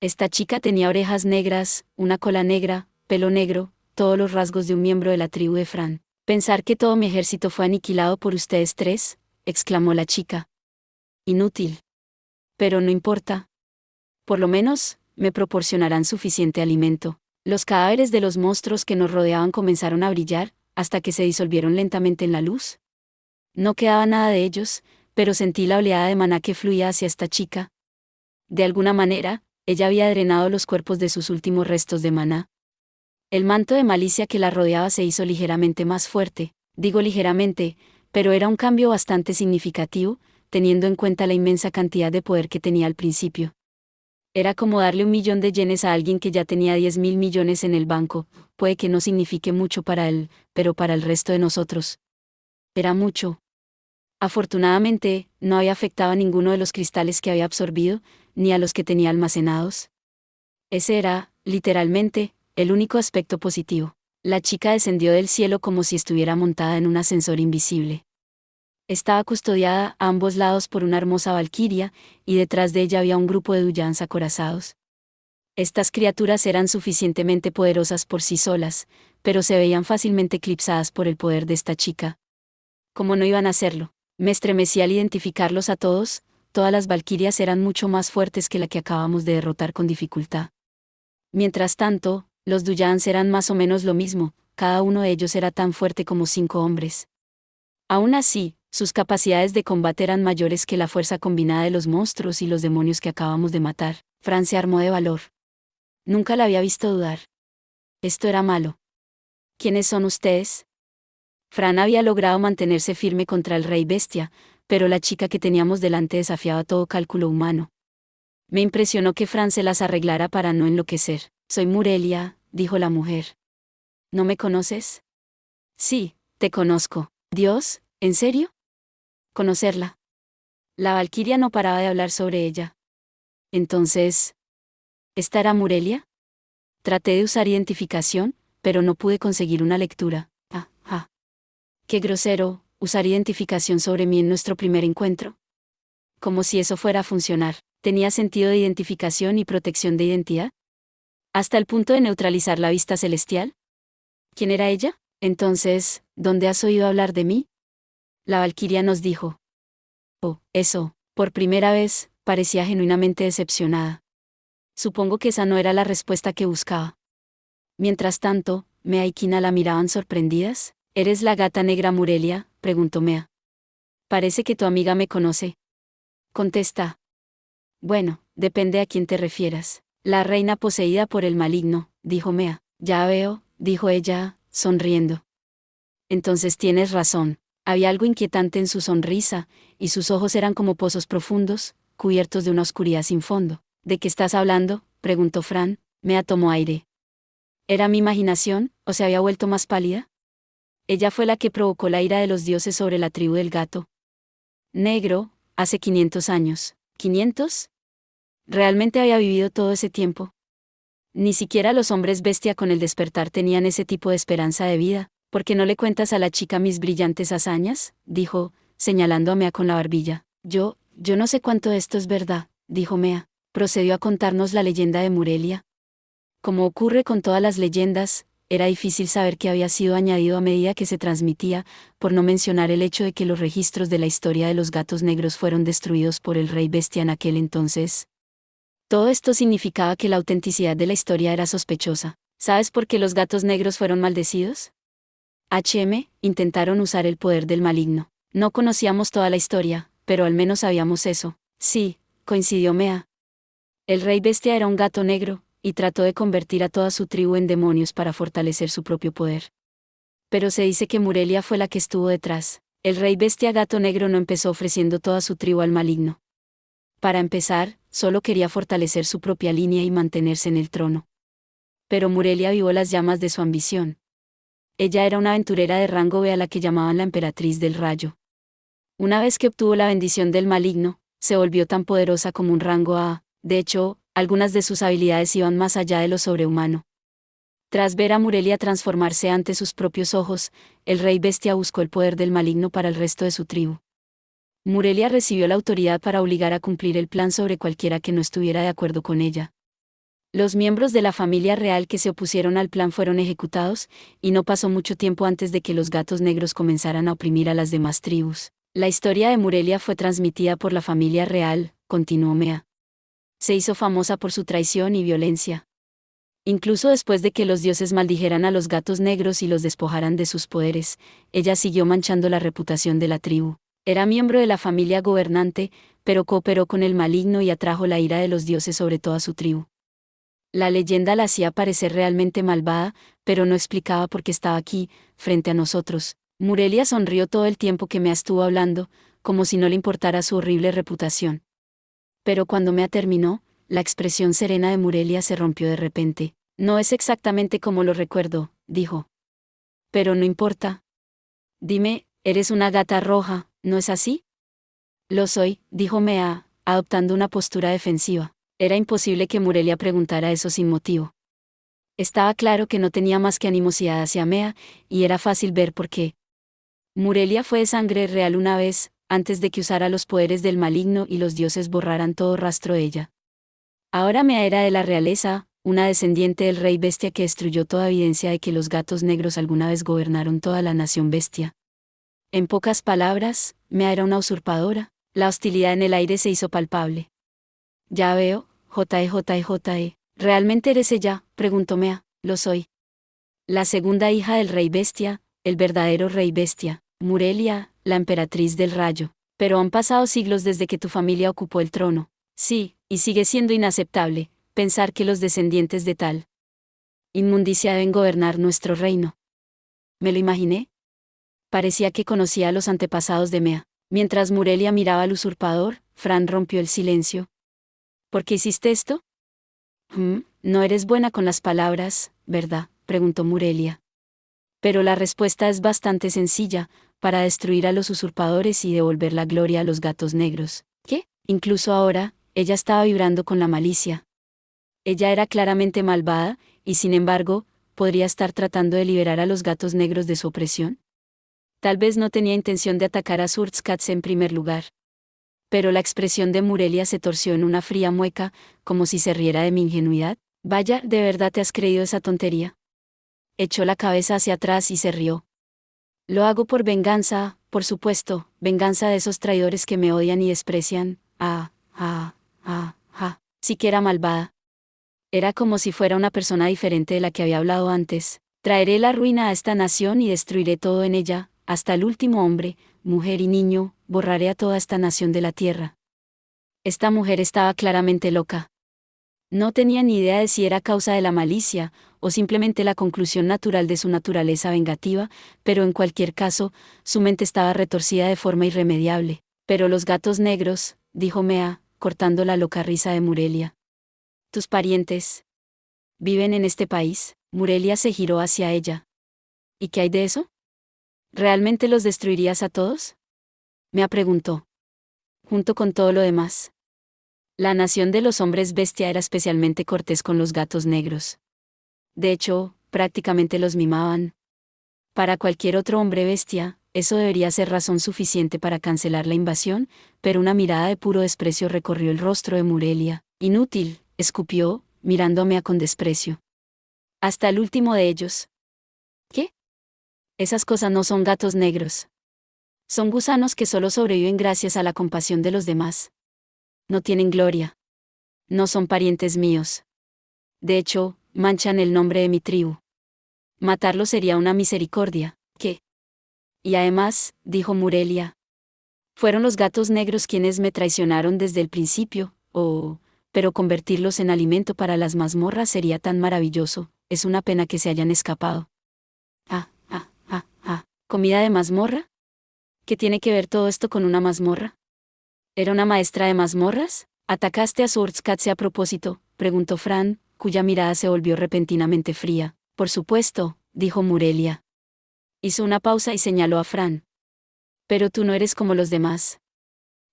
Esta chica tenía orejas negras, una cola negra, pelo negro, todos los rasgos de un miembro de la tribu de Fran. Pensar que todo mi ejército fue aniquilado por ustedes tres, exclamó la chica. Inútil. Pero no importa. Por lo menos, me proporcionarán suficiente alimento. Los cadáveres de los monstruos que nos rodeaban comenzaron a brillar, hasta que se disolvieron lentamente en la luz. No quedaba nada de ellos, pero sentí la oleada de maná que fluía hacia esta chica. De alguna manera, ella había drenado los cuerpos de sus últimos restos de maná. El manto de malicia que la rodeaba se hizo ligeramente más fuerte, digo ligeramente, pero era un cambio bastante significativo, teniendo en cuenta la inmensa cantidad de poder que tenía al principio. Era como darle 1.000.000 de yenes a alguien que ya tenía 10.000 millones en el banco. Puede que no signifique mucho para él, pero para el resto de nosotros era mucho. Afortunadamente, no había afectado a ninguno de los cristales que había absorbido, ni a los que tenía almacenados. Ese era, literalmente, el único aspecto positivo. La chica descendió del cielo como si estuviera montada en un ascensor invisible. Estaba custodiada a ambos lados por una hermosa valquiria, y detrás de ella había un grupo de Duyans acorazados. Estas criaturas eran suficientemente poderosas por sí solas, pero se veían fácilmente eclipsadas por el poder de esta chica. ¿Cómo no iban a hacerlo? Me estremecí al identificarlos a todos. Todas las valquirias eran mucho más fuertes que la que acabamos de derrotar con dificultad. Mientras tanto, los Duyans eran más o menos lo mismo, cada uno de ellos era tan fuerte como 5 hombres. Aún así, sus capacidades de combate eran mayores que la fuerza combinada de los monstruos y los demonios que acabamos de matar. Fran se armó de valor. Nunca la había visto dudar. Esto era malo. ¿Quiénes son ustedes? Fran había logrado mantenerse firme contra el rey bestia, pero la chica que teníamos delante desafiaba todo cálculo humano. Me impresionó que Fran se las arreglara para no enloquecer. Soy Murelia, dijo la mujer. ¿No me conoces? Sí, te conozco. Dios, ¿en serio? Conocerla. La valquiria no paraba de hablar sobre ella. Entonces, ¿esta era Murelia? Traté de usar identificación, pero no pude conseguir una lectura. Qué grosero, usar identificación sobre mí en nuestro primer encuentro. Como si eso fuera a funcionar. ¿Tenía sentido de identificación y protección de identidad? ¿Hasta el punto de neutralizar la vista celestial? ¿Quién era ella? Entonces, ¿dónde has oído hablar de mí? La valquiria nos dijo. Oh, eso, por primera vez, parecía genuinamente decepcionada. Supongo que esa no era la respuesta que buscaba. Mientras tanto, Mea y Kina la miraban sorprendidas. ¿Eres la gata negra Murelia?, preguntó Mea. Parece que tu amiga me conoce. Contesta. Bueno, depende a quién te refieras. La reina poseída por el maligno, dijo Mea. Ya veo, dijo ella, sonriendo. Entonces tienes razón. Había algo inquietante en su sonrisa, y sus ojos eran como pozos profundos, cubiertos de una oscuridad sin fondo. ¿De qué estás hablando?, preguntó Fran. Mea tomó aire. ¿Era mi imaginación, o se había vuelto más pálida? Ella fue la que provocó la ira de los dioses sobre la tribu del gato negro, hace 500 años. ¿500? ¿Realmente había vivido todo ese tiempo? Ni siquiera los hombres bestia con el despertar tenían ese tipo de esperanza de vida. ¿Por qué no le cuentas a la chica mis brillantes hazañas?, dijo, señalando a Mea con la barbilla. Yo no sé cuánto de esto es verdad, dijo Mea. Procedió a contarnos la leyenda de Murelia. Como ocurre con todas las leyendas, era difícil saber qué había sido añadido a medida que se transmitía, por no mencionar el hecho de que los registros de la historia de los gatos negros fueron destruidos por el rey bestia en aquel entonces. Todo esto significaba que la autenticidad de la historia era sospechosa. ¿Sabes por qué los gatos negros fueron maldecidos? Intentaron usar el poder del maligno. No conocíamos toda la historia, pero al menos sabíamos eso. Sí, coincidió Mea. El rey bestia era un gato negro, y trató de convertir a toda su tribu en demonios para fortalecer su propio poder. Pero se dice que Murelia fue la que estuvo detrás. El rey bestia gato negro no empezó ofreciendo toda su tribu al maligno. Para empezar, solo quería fortalecer su propia línea y mantenerse en el trono. Pero Murelia avivó las llamas de su ambición. Ella era una aventurera de rango B a la que llamaban la emperatriz del rayo. Una vez que obtuvo la bendición del maligno, se volvió tan poderosa como un rango A. De hecho, algunas de sus habilidades iban más allá de lo sobrehumano. Tras ver a Murelia transformarse ante sus propios ojos, el rey bestia buscó el poder del maligno para el resto de su tribu. Murelia recibió la autoridad para obligar a cumplir el plan sobre cualquiera que no estuviera de acuerdo con ella. Los miembros de la familia real que se opusieron al plan fueron ejecutados, y no pasó mucho tiempo antes de que los gatos negros comenzaran a oprimir a las demás tribus. La historia de Murelia fue transmitida por la familia real, continuó Mea. Se hizo famosa por su traición y violencia. Incluso después de que los dioses maldijeran a los gatos negros y los despojaran de sus poderes, ella siguió manchando la reputación de la tribu. Era miembro de la familia gobernante, pero cooperó con el maligno y atrajo la ira de los dioses sobre toda su tribu. La leyenda la hacía parecer realmente malvada, pero no explicaba por qué estaba aquí, frente a nosotros. Murelia sonrió todo el tiempo que Mea estuvo hablando, como si no le importara su horrible reputación. Pero cuando Mea terminó, la expresión serena de Murelia se rompió de repente. No es exactamente como lo recuerdo, dijo. Pero no importa. Dime, eres una gata roja, ¿no es así? Lo soy, dijo Mea, adoptando una postura defensiva. Era imposible que Murelia preguntara eso sin motivo. Estaba claro que no tenía más que animosidad hacia Mea, y era fácil ver por qué. Murelia fue de sangre real una vez, antes de que usara los poderes del maligno y los dioses borraran todo rastro de ella. Ahora Mea era de la realeza, una descendiente del rey bestia que destruyó toda evidencia de que los gatos negros alguna vez gobernaron toda la nación bestia. En pocas palabras, Mea era una usurpadora. La hostilidad en el aire se hizo palpable. Ya veo, J.E. ¿Realmente eres ella? Preguntó Mea. Lo soy. La segunda hija del rey bestia, el verdadero rey bestia, Murelia, la emperatriz del rayo. Pero han pasado siglos desde que tu familia ocupó el trono. Sí, y sigue siendo inaceptable pensar que los descendientes de tal inmundicia deben gobernar nuestro reino. ¿Me lo imaginé? Parecía que conocía a los antepasados de Mea. Mientras Murelia miraba al usurpador, Fran rompió el silencio. ¿Por qué hiciste esto? No eres buena con las palabras, ¿verdad? Preguntó Murelia. Pero la respuesta es bastante sencilla, para destruir a los usurpadores y devolver la gloria a los gatos negros. ¿Qué? Incluso ahora, ella estaba vibrando con la malicia. Ella era claramente malvada, y sin embargo, ¿podría estar tratando de liberar a los gatos negros de su opresión? Tal vez no tenía intención de atacar a Surtzcatz en primer lugar. Pero la expresión de Murelia se torció en una fría mueca, como si se riera de mi ingenuidad. Vaya, ¿de verdad te has creído esa tontería? Echó la cabeza hacia atrás y se rió. Lo hago por venganza, por supuesto, venganza de esos traidores que me odian y desprecian. Siquiera malvada. Era como si fuera una persona diferente de la que había hablado antes. Traeré la ruina a esta nación y destruiré todo en ella, hasta el último hombre, mujer y niño, borraré a toda esta nación de la tierra. Esta mujer estaba claramente loca. No tenía ni idea de si era causa de la malicia, o simplemente la conclusión natural de su naturaleza vengativa, pero en cualquier caso, su mente estaba retorcida de forma irremediable. Pero los gatos negros, dijo Mea, cortando la loca risa de Murelia. ¿Tus parientes viven en este país? Murelia se giró hacia ella. ¿Y qué hay de eso? ¿Realmente los destruirías a todos? Mea preguntó. Junto con todo lo demás. La nación de los hombres bestia era especialmente cortés con los gatos negros. De hecho, prácticamente los mimaban. Para cualquier otro hombre bestia, eso debería ser razón suficiente para cancelar la invasión, pero una mirada de puro desprecio recorrió el rostro de Murelia. Inútil, escupió, mirándome con desprecio. Hasta el último de ellos. ¿Qué? Esas cosas no son gatos negros. Son gusanos que solo sobreviven gracias a la compasión de los demás. No tienen gloria. No son parientes míos. De hecho, manchan el nombre de mi tribu. Matarlos sería una misericordia, ¿qué? Y además, dijo Murelia. Fueron los gatos negros quienes me traicionaron desde el principio, pero convertirlos en alimento para las mazmorras sería tan maravilloso, es una pena que se hayan escapado. ¿Comida de mazmorra? ¿Qué tiene que ver todo esto con una mazmorra? ¿Era una maestra de mazmorras? ¿Atacaste a Surtzcatz a propósito?, preguntó Fran, cuya mirada se volvió repentinamente fría. Por supuesto, dijo Murelia. Hizo una pausa y señaló a Fran. Pero tú no eres como los demás.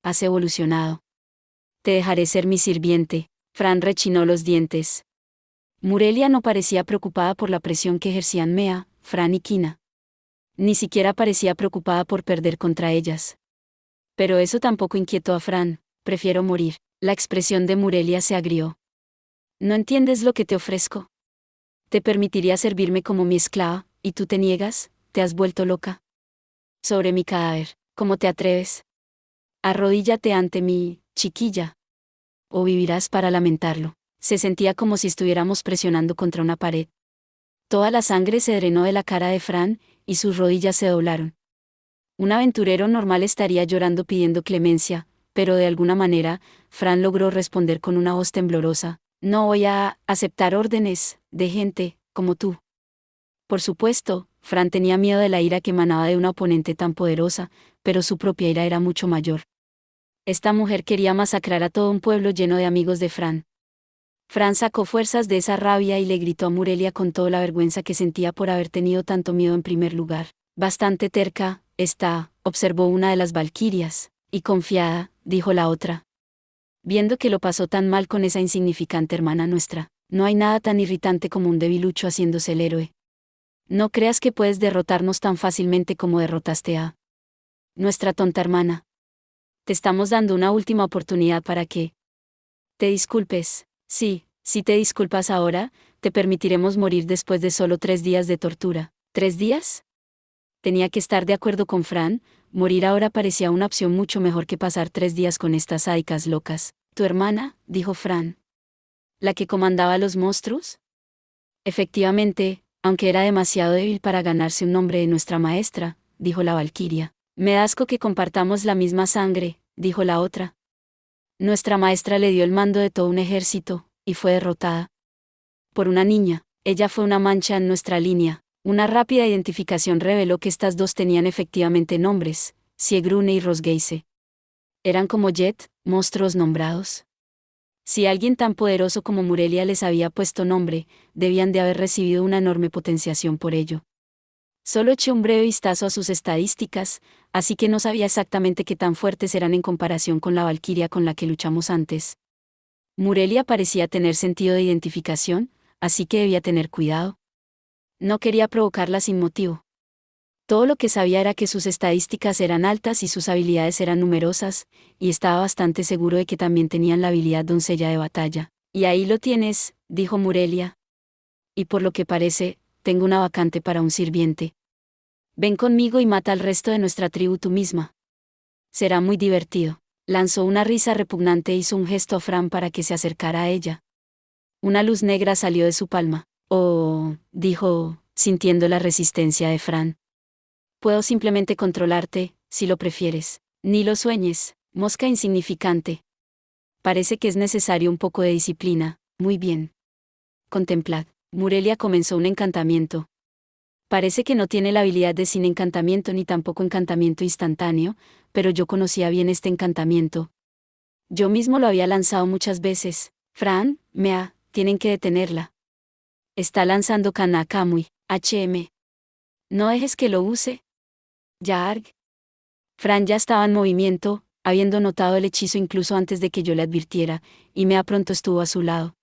Has evolucionado. Te dejaré ser mi sirviente. Fran rechinó los dientes. Murelia no parecía preocupada por la presión que ejercían Mea, Fran y Kina. Ni siquiera parecía preocupada por perder contra ellas. Pero eso tampoco inquietó a Fran. Prefiero morir. La expresión de Murelia se agrió. ¿No entiendes lo que te ofrezco? Te permitiría servirme como mi esclava, y tú te niegas, te has vuelto loca. Sobre mi cadáver, ¿cómo te atreves? Arrodíllate ante mí, chiquilla. O vivirás para lamentarlo. Se sentía como si estuviéramos presionando contra una pared. Toda la sangre se drenó de la cara de Fran, y sus rodillas se doblaron. Un aventurero normal estaría llorando pidiendo clemencia, pero de alguna manera, Fran logró responder con una voz temblorosa: no voy a aceptar órdenes de gente como tú. Por supuesto, Fran tenía miedo de la ira que emanaba de una oponente tan poderosa, pero su propia ira era mucho mayor. Esta mujer quería masacrar a todo un pueblo lleno de amigos de Fran. Fran sacó fuerzas de esa rabia y le gritó a Murelia con toda la vergüenza que sentía por haber tenido tanto miedo en primer lugar. Bastante terca, está, observó una de las valquirias, y confiada, dijo la otra. Viendo que lo pasó tan mal con esa insignificante hermana nuestra, no hay nada tan irritante como un debilucho haciéndose el héroe. No creas que puedes derrotarnos tan fácilmente como derrotaste a nuestra tonta hermana. Te estamos dando una última oportunidad para que te disculpes. Sí, si te disculpas ahora, te permitiremos morir después de solo 3 días de tortura. ¿3 días? Tenía que estar de acuerdo con Fran, morir ahora parecía una opción mucho mejor que pasar 3 días con estas sádicas locas. ¿Tu hermana?, dijo Fran. ¿La que comandaba los monstruos? Efectivamente, aunque era demasiado débil para ganarse un nombre de nuestra maestra, dijo la valquiria. Me da asco que compartamos la misma sangre, dijo la otra. Nuestra maestra le dio el mando de todo un ejército, y fue derrotada por una niña. Ella fue una mancha en nuestra línea. Una rápida identificación reveló que estas dos tenían efectivamente nombres: Siegrune y Rosgeise. Eran como Jet, monstruos nombrados. Si alguien tan poderoso como Murelia les había puesto nombre, debían de haber recibido una enorme potenciación por ello. Solo eché un breve vistazo a sus estadísticas, así que no sabía exactamente qué tan fuertes eran en comparación con la valquiria con la que luchamos antes. Murelia parecía tener sentido de identificación, así que debía tener cuidado. No quería provocarla sin motivo. Todo lo que sabía era que sus estadísticas eran altas y sus habilidades eran numerosas, y estaba bastante seguro de que también tenían la habilidad doncella de batalla. Y ahí lo tienes, dijo Murelia. Y por lo que parece, tengo una vacante para un sirviente. Ven conmigo y mata al resto de nuestra tribu tú misma. Será muy divertido. Lanzó una risa repugnante e hizo un gesto a Fran para que se acercara a ella. Una luz negra salió de su palma. Oh, dijo, sintiendo la resistencia de Fran. Puedo simplemente controlarte, si lo prefieres. Ni lo sueñes, mosca insignificante. Parece que es necesario un poco de disciplina. Muy bien. Contemplad. Murelia comenzó un encantamiento. Parece que no tiene la habilidad de sin encantamiento ni tampoco encantamiento instantáneo, pero yo conocía bien este encantamiento. Yo mismo lo había lanzado muchas veces. Fran, tienen que detenerla. Está lanzando Kanakamui, HM. No dejes que lo use. Yarg. Fran ya estaba en movimiento, habiendo notado el hechizo incluso antes de que yo le advirtiera, y Mea pronto estuvo a su lado.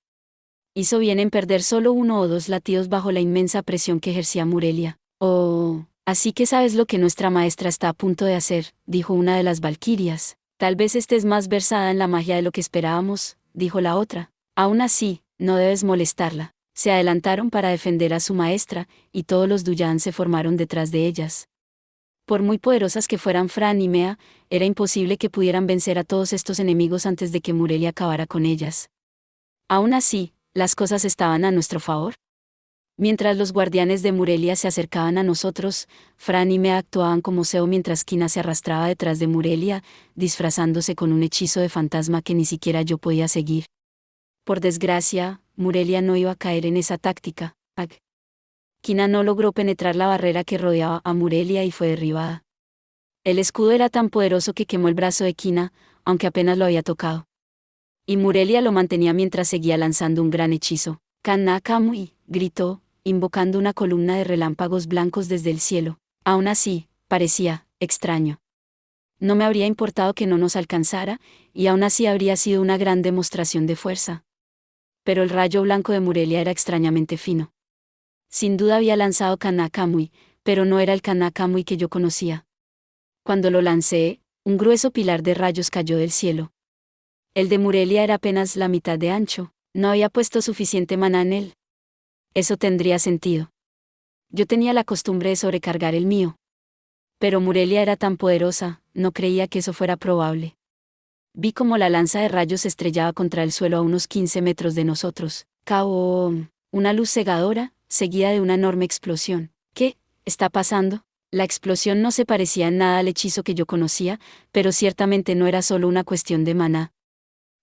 Hizo bien en perder solo 1 o 2 latidos bajo la inmensa presión que ejercía Murelia. Oh, así que sabes lo que nuestra maestra está a punto de hacer, dijo una de las valquirias. Tal vez estés más versada en la magia de lo que esperábamos, dijo la otra. Aún así, no debes molestarla. Se adelantaron para defender a su maestra, y todos los Duyan se formaron detrás de ellas. Por muy poderosas que fueran Fran y Mea, era imposible que pudieran vencer a todos estos enemigos antes de que Murelia acabara con ellas. Aún así, las cosas estaban a nuestro favor. Mientras los guardianes de Murelia se acercaban a nosotros, Fran y Mea actuaban como Seo mientras Kina se arrastraba detrás de Murelia, disfrazándose con un hechizo de fantasma que ni siquiera yo podía seguir. Por desgracia, Murelia no iba a caer en esa táctica. Kina no logró penetrar la barrera que rodeaba a Murelia y fue derribada. El escudo era tan poderoso que quemó el brazo de Kina, aunque apenas lo había tocado. Y Murelia lo mantenía mientras seguía lanzando un gran hechizo. Kanakamui, gritó, invocando una columna de relámpagos blancos desde el cielo. Aún así, parecía extraño. No me habría importado que no nos alcanzara, y aún así habría sido una gran demostración de fuerza. Pero el rayo blanco de Murelia era extrañamente fino. Sin duda había lanzado Kanakamui, pero no era el Kanakamui que yo conocía. Cuando lo lancé, un grueso pilar de rayos cayó del cielo. El de Murelia era apenas la mitad de ancho, no había puesto suficiente maná en él. Eso tendría sentido. Yo tenía la costumbre de sobrecargar el mío. Pero Murelia era tan poderosa, no creía que eso fuera probable. Vi cómo la lanza de rayos se estrellaba contra el suelo a unos 15 metros de nosotros. Cabo. Una luz cegadora, seguida de una enorme explosión. ¿Qué está pasando? La explosión no se parecía en nada al hechizo que yo conocía, pero ciertamente no era solo una cuestión de maná.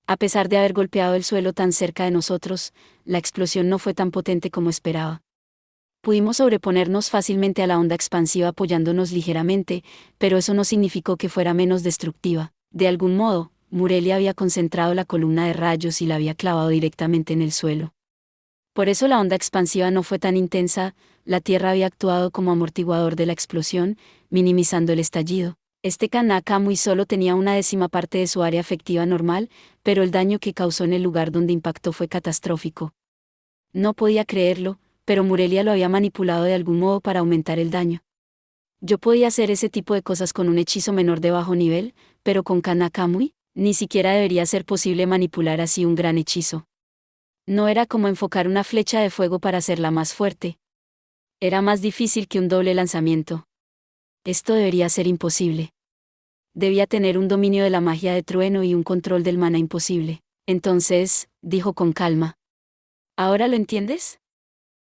A pesar de haber golpeado el suelo tan cerca de nosotros, la explosión no fue tan potente como esperaba. Pudimos sobreponernos fácilmente a la onda expansiva apoyándonos ligeramente, pero eso no significó que fuera menos destructiva. De algún modo, Murelia había concentrado la columna de rayos y la había clavado directamente en el suelo. Por eso la onda expansiva no fue tan intensa, la Tierra había actuado como amortiguador de la explosión, minimizando el estallido. Este Kanaka muy solo tenía una décima parte de su área efectiva normal, pero el daño que causó en el lugar donde impactó fue catastrófico. No podía creerlo, pero Murelia lo había manipulado de algún modo para aumentar el daño. Yo podía hacer ese tipo de cosas con un hechizo menor de bajo nivel, pero con Kanakamui, ni siquiera debería ser posible manipular así un gran hechizo. No era como enfocar una flecha de fuego para hacerla más fuerte. Era más difícil que un doble lanzamiento. Esto debería ser imposible. Debía tener un dominio de la magia de trueno y un control del mana imposible. Entonces, dijo con calma. ¿Ahora lo entiendes?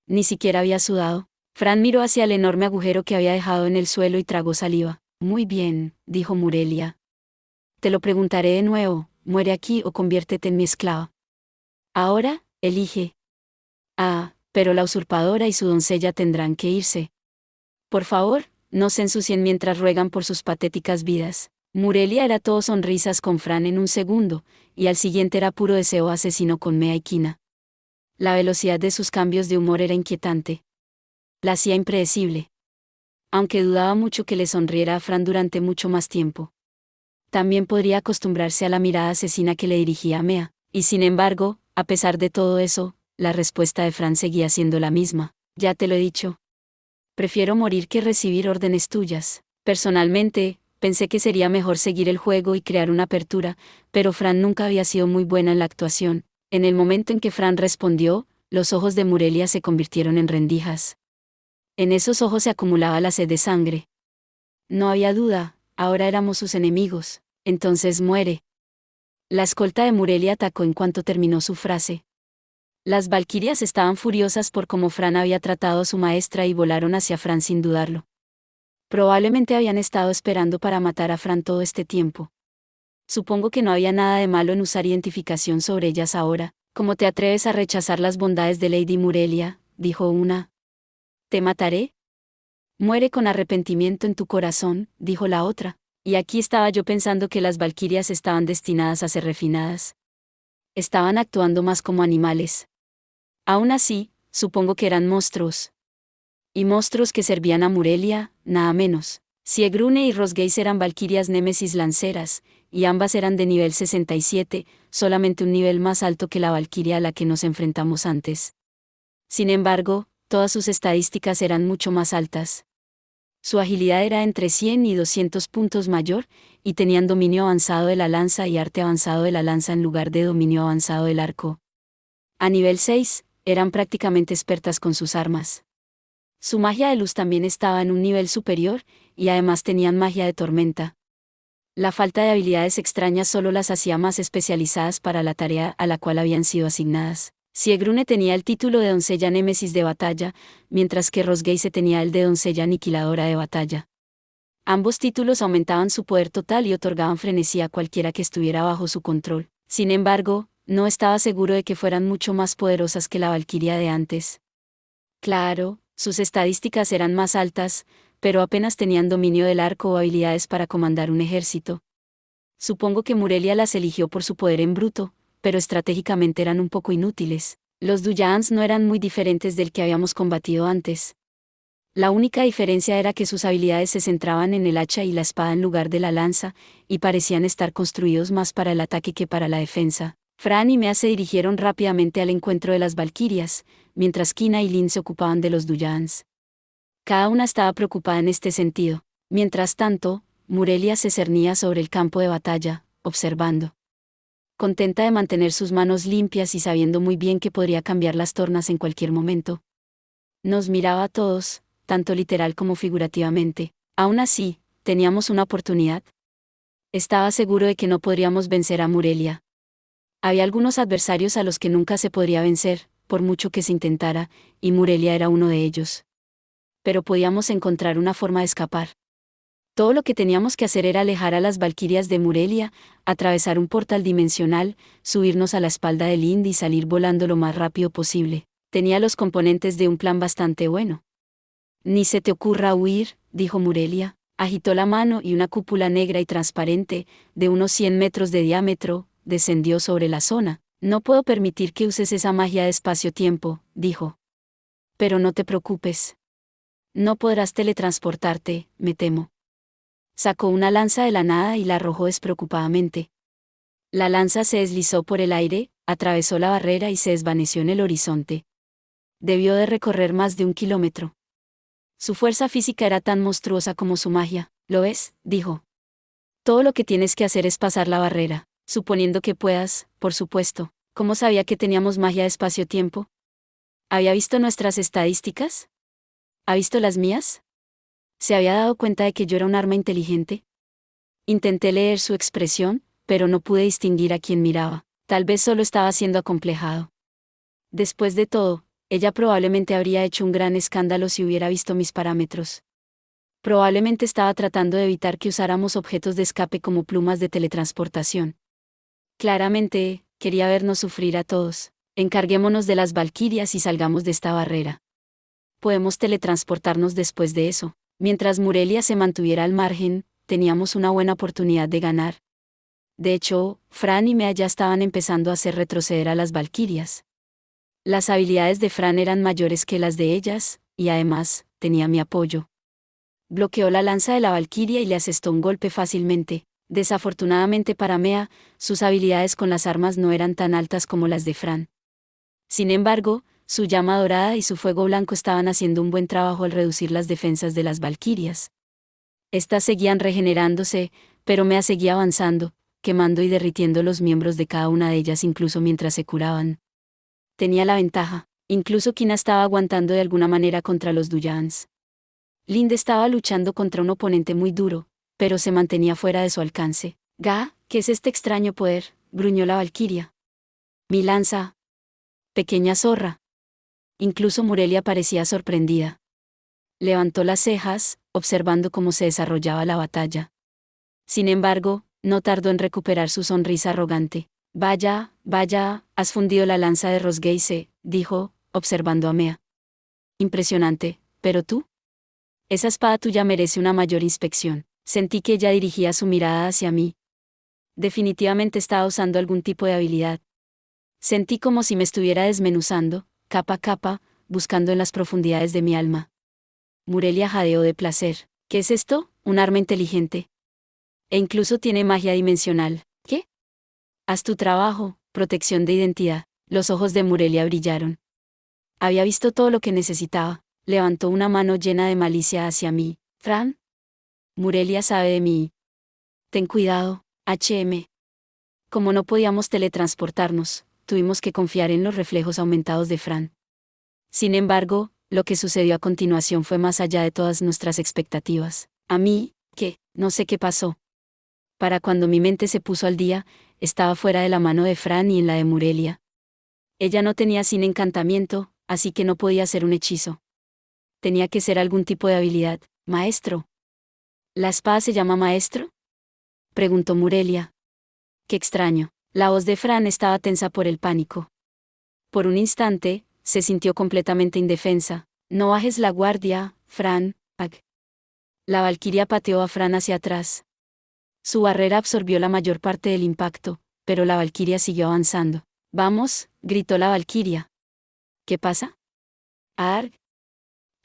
Ni siquiera había sudado. Fran miró hacia el enorme agujero que había dejado en el suelo y tragó saliva. Muy bien, dijo Murelia. Te lo preguntaré de nuevo, muere aquí o conviértete en mi esclava. Ahora, elige. Ah, pero la usurpadora y su doncella tendrán que irse. Por favor, no se ensucien mientras ruegan por sus patéticas vidas. Murelia era todo sonrisas con Fran en un segundo, y al siguiente era puro deseo asesino con Mea y Kina. La velocidad de sus cambios de humor era inquietante. La hacía impredecible. Aunque dudaba mucho que le sonriera a Fran durante mucho más tiempo. También podría acostumbrarse a la mirada asesina que le dirigía a Mea, y sin embargo, a pesar de todo eso, la respuesta de Fran seguía siendo la misma. Ya te lo he dicho. Prefiero morir que recibir órdenes tuyas. Personalmente, pensé que sería mejor seguir el juego y crear una apertura, pero Fran nunca había sido muy buena en la actuación. En el momento en que Fran respondió, los ojos de Murelia se convirtieron en rendijas. En esos ojos se acumulaba la sed de sangre. No había duda, ahora éramos sus enemigos. Entonces muere. La escolta de Murelia atacó en cuanto terminó su frase. Las valquirias estaban furiosas por cómo Fran había tratado a su maestra y volaron hacia Fran sin dudarlo. Probablemente habían estado esperando para matar a Fran todo este tiempo. Supongo que no había nada de malo en usar identificación sobre ellas ahora. ¿Cómo te atreves a rechazar las bondades de Lady Murelia?, dijo una. ¿Te mataré? Muere con arrepentimiento en tu corazón, dijo la otra. Y aquí estaba yo pensando que las valquirias estaban destinadas a ser refinadas. Estaban actuando más como animales. Aún así, supongo que eran monstruos. Y monstruos que servían a Murelia, nada menos. Siegrune y Rosgeis eran valquirias némesis lanceras, y ambas eran de nivel 67, solamente un nivel más alto que la valquiria a la que nos enfrentamos antes. Sin embargo, todas sus estadísticas eran mucho más altas. Su agilidad era entre 100 y 200 puntos mayor, y tenían dominio avanzado de la lanza y arte avanzado de la lanza en lugar de dominio avanzado del arco. A nivel 6, eran prácticamente expertas con sus armas. Su magia de luz también estaba en un nivel superior, y además tenían magia de tormenta. La falta de habilidades extrañas solo las hacía más especializadas para la tarea a la cual habían sido asignadas. Siegrune tenía el título de doncella némesis de batalla, mientras que Rosgeise tenía el de doncella aniquiladora de batalla. Ambos títulos aumentaban su poder total y otorgaban frenesí a cualquiera que estuviera bajo su control. Sin embargo, no estaba seguro de que fueran mucho más poderosas que la valquiria de antes. Claro, sus estadísticas eran más altas, pero apenas tenían dominio del arco o habilidades para comandar un ejército. Supongo que Murelia las eligió por su poder en bruto, pero estratégicamente eran un poco inútiles. Los Duyans no eran muy diferentes del que habíamos combatido antes. La única diferencia era que sus habilidades se centraban en el hacha y la espada en lugar de la lanza, y parecían estar construidos más para el ataque que para la defensa. Fran y Mea se dirigieron rápidamente al encuentro de las valquirias, mientras Kina y Lin se ocupaban de los Duyans. Cada una estaba preocupada en este sentido. Mientras tanto, Murelia se cernía sobre el campo de batalla, observando. Contenta de mantener sus manos limpias y sabiendo muy bien que podría cambiar las tornas en cualquier momento. Nos miraba a todos, tanto literal como figurativamente. Aún así, teníamos una oportunidad. Estaba seguro de que no podríamos vencer a Murelia. Había algunos adversarios a los que nunca se podría vencer, por mucho que se intentara, y Murelia era uno de ellos. Pero podíamos encontrar una forma de escapar. Todo lo que teníamos que hacer era alejar a las valquirias de Murelia, atravesar un portal dimensional, subirnos a la espalda del Indy y salir volando lo más rápido posible. Tenía los componentes de un plan bastante bueno. Ni se te ocurra huir, dijo Murelia. Agitó la mano y una cúpula negra y transparente, de unos 100 metros de diámetro, descendió sobre la zona. No puedo permitir que uses esa magia de espacio-tiempo, dijo. Pero no te preocupes. No podrás teletransportarte, me temo. Sacó una lanza de la nada y la arrojó despreocupadamente. La lanza se deslizó por el aire, atravesó la barrera y se desvaneció en el horizonte. Debió de recorrer más de 1 kilómetro. Su fuerza física era tan monstruosa como su magia. ¿Lo ves?, dijo. Todo lo que tienes que hacer es pasar la barrera, suponiendo que puedas, por supuesto. ¿Cómo sabía que teníamos magia de espacio-tiempo? ¿Había visto nuestras estadísticas? ¿Ha visto las mías? ¿Se había dado cuenta de que yo era un arma inteligente? Intenté leer su expresión, pero no pude distinguir a quién miraba. Tal vez solo estaba siendo acomplejado. Después de todo, ella probablemente habría hecho un gran escándalo si hubiera visto mis parámetros. Probablemente estaba tratando de evitar que usáramos objetos de escape como plumas de teletransportación. Claramente, quería vernos sufrir a todos. Encarguémonos de las valquirias y salgamos de esta barrera. Podemos teletransportarnos después de eso. Mientras Murelia se mantuviera al margen, teníamos una buena oportunidad de ganar. De hecho, Fran y Mea ya estaban empezando a hacer retroceder a las valquirias. Las habilidades de Fran eran mayores que las de ellas, y además, tenía mi apoyo. Bloqueó la lanza de la valquiria y le asestó un golpe fácilmente. Desafortunadamente para Mea, sus habilidades con las armas no eran tan altas como las de Fran. Sin embargo, su llama dorada y su fuego blanco estaban haciendo un buen trabajo al reducir las defensas de las valquirias. Estas seguían regenerándose, pero Mea seguía avanzando, quemando y derritiendo los miembros de cada una de ellas incluso mientras se curaban. Tenía la ventaja, incluso Kina estaba aguantando de alguna manera contra los Duyans. Linde estaba luchando contra un oponente muy duro, pero se mantenía fuera de su alcance. «Ga, ¿qué es este extraño poder?», gruñó la valquiria. «Mi lanza. Pequeña zorra». Incluso Murelia parecía sorprendida. Levantó las cejas, observando cómo se desarrollaba la batalla. Sin embargo, no tardó en recuperar su sonrisa arrogante. «Vaya, vaya, has fundido la lanza de Rosgeise», dijo, observando a Mea. «Impresionante, pero tú. Esa espada tuya merece una mayor inspección». Sentí que ella dirigía su mirada hacia mí. Definitivamente estaba usando algún tipo de habilidad. Sentí como si me estuviera desmenuzando, capa a capa, buscando en las profundidades de mi alma. Murelia jadeó de placer. «¿Qué es esto? Un arma inteligente. E incluso tiene magia dimensional. ¿Qué? Haz tu trabajo, protección de identidad». Los ojos de Murelia brillaron. Había visto todo lo que necesitaba. Levantó una mano llena de malicia hacia mí. «Fran. Murelia sabe de mí. Ten cuidado, HM». Como no podíamos teletransportarnos, tuvimos que confiar en los reflejos aumentados de Fran. Sin embargo, lo que sucedió a continuación fue más allá de todas nuestras expectativas. A mí, que, no sé qué pasó. Para cuando mi mente se puso al día, estaba fuera de la mano de Fran y en la de Murelia. Ella no tenía sin encantamiento, así que no podía ser un hechizo. Tenía que ser algún tipo de habilidad. «Maestro». «¿La espada se llama maestro?», preguntó Murelia. Qué extraño. La voz de Fran estaba tensa por el pánico. Por un instante, se sintió completamente indefensa. «No bajes la guardia, Fran, ag». La valquiria pateó a Fran hacia atrás. Su barrera absorbió la mayor parte del impacto, pero la valquiria siguió avanzando. «Vamos», gritó la valquiria. «¿Qué pasa?». «Arg».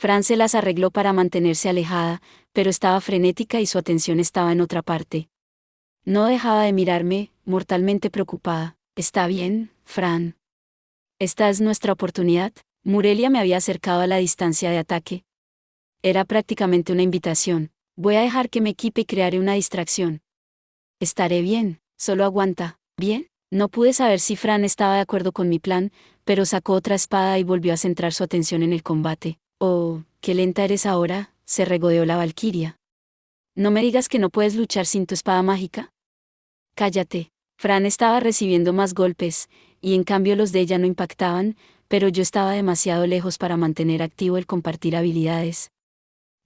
Fran se las arregló para mantenerse alejada, pero estaba frenética y su atención estaba en otra parte. No dejaba de mirarme, mortalmente preocupada. «¿Está bien, Fran? Esta es nuestra oportunidad». Murelia me había acercado a la distancia de ataque. Era prácticamente una invitación. «Voy a dejar que me equipe y crearé una distracción». «Estaré bien, solo aguanta». «Bien». No pude saber si Fran estaba de acuerdo con mi plan, pero sacó otra espada y volvió a centrar su atención en el combate. «Oh, qué lenta eres ahora», se regodeó la valquiria. «No me digas que no puedes luchar sin tu espada mágica». Cállate. Fran estaba recibiendo más golpes, y en cambio los de ella no impactaban, pero yo estaba demasiado lejos para mantener activo el compartir habilidades.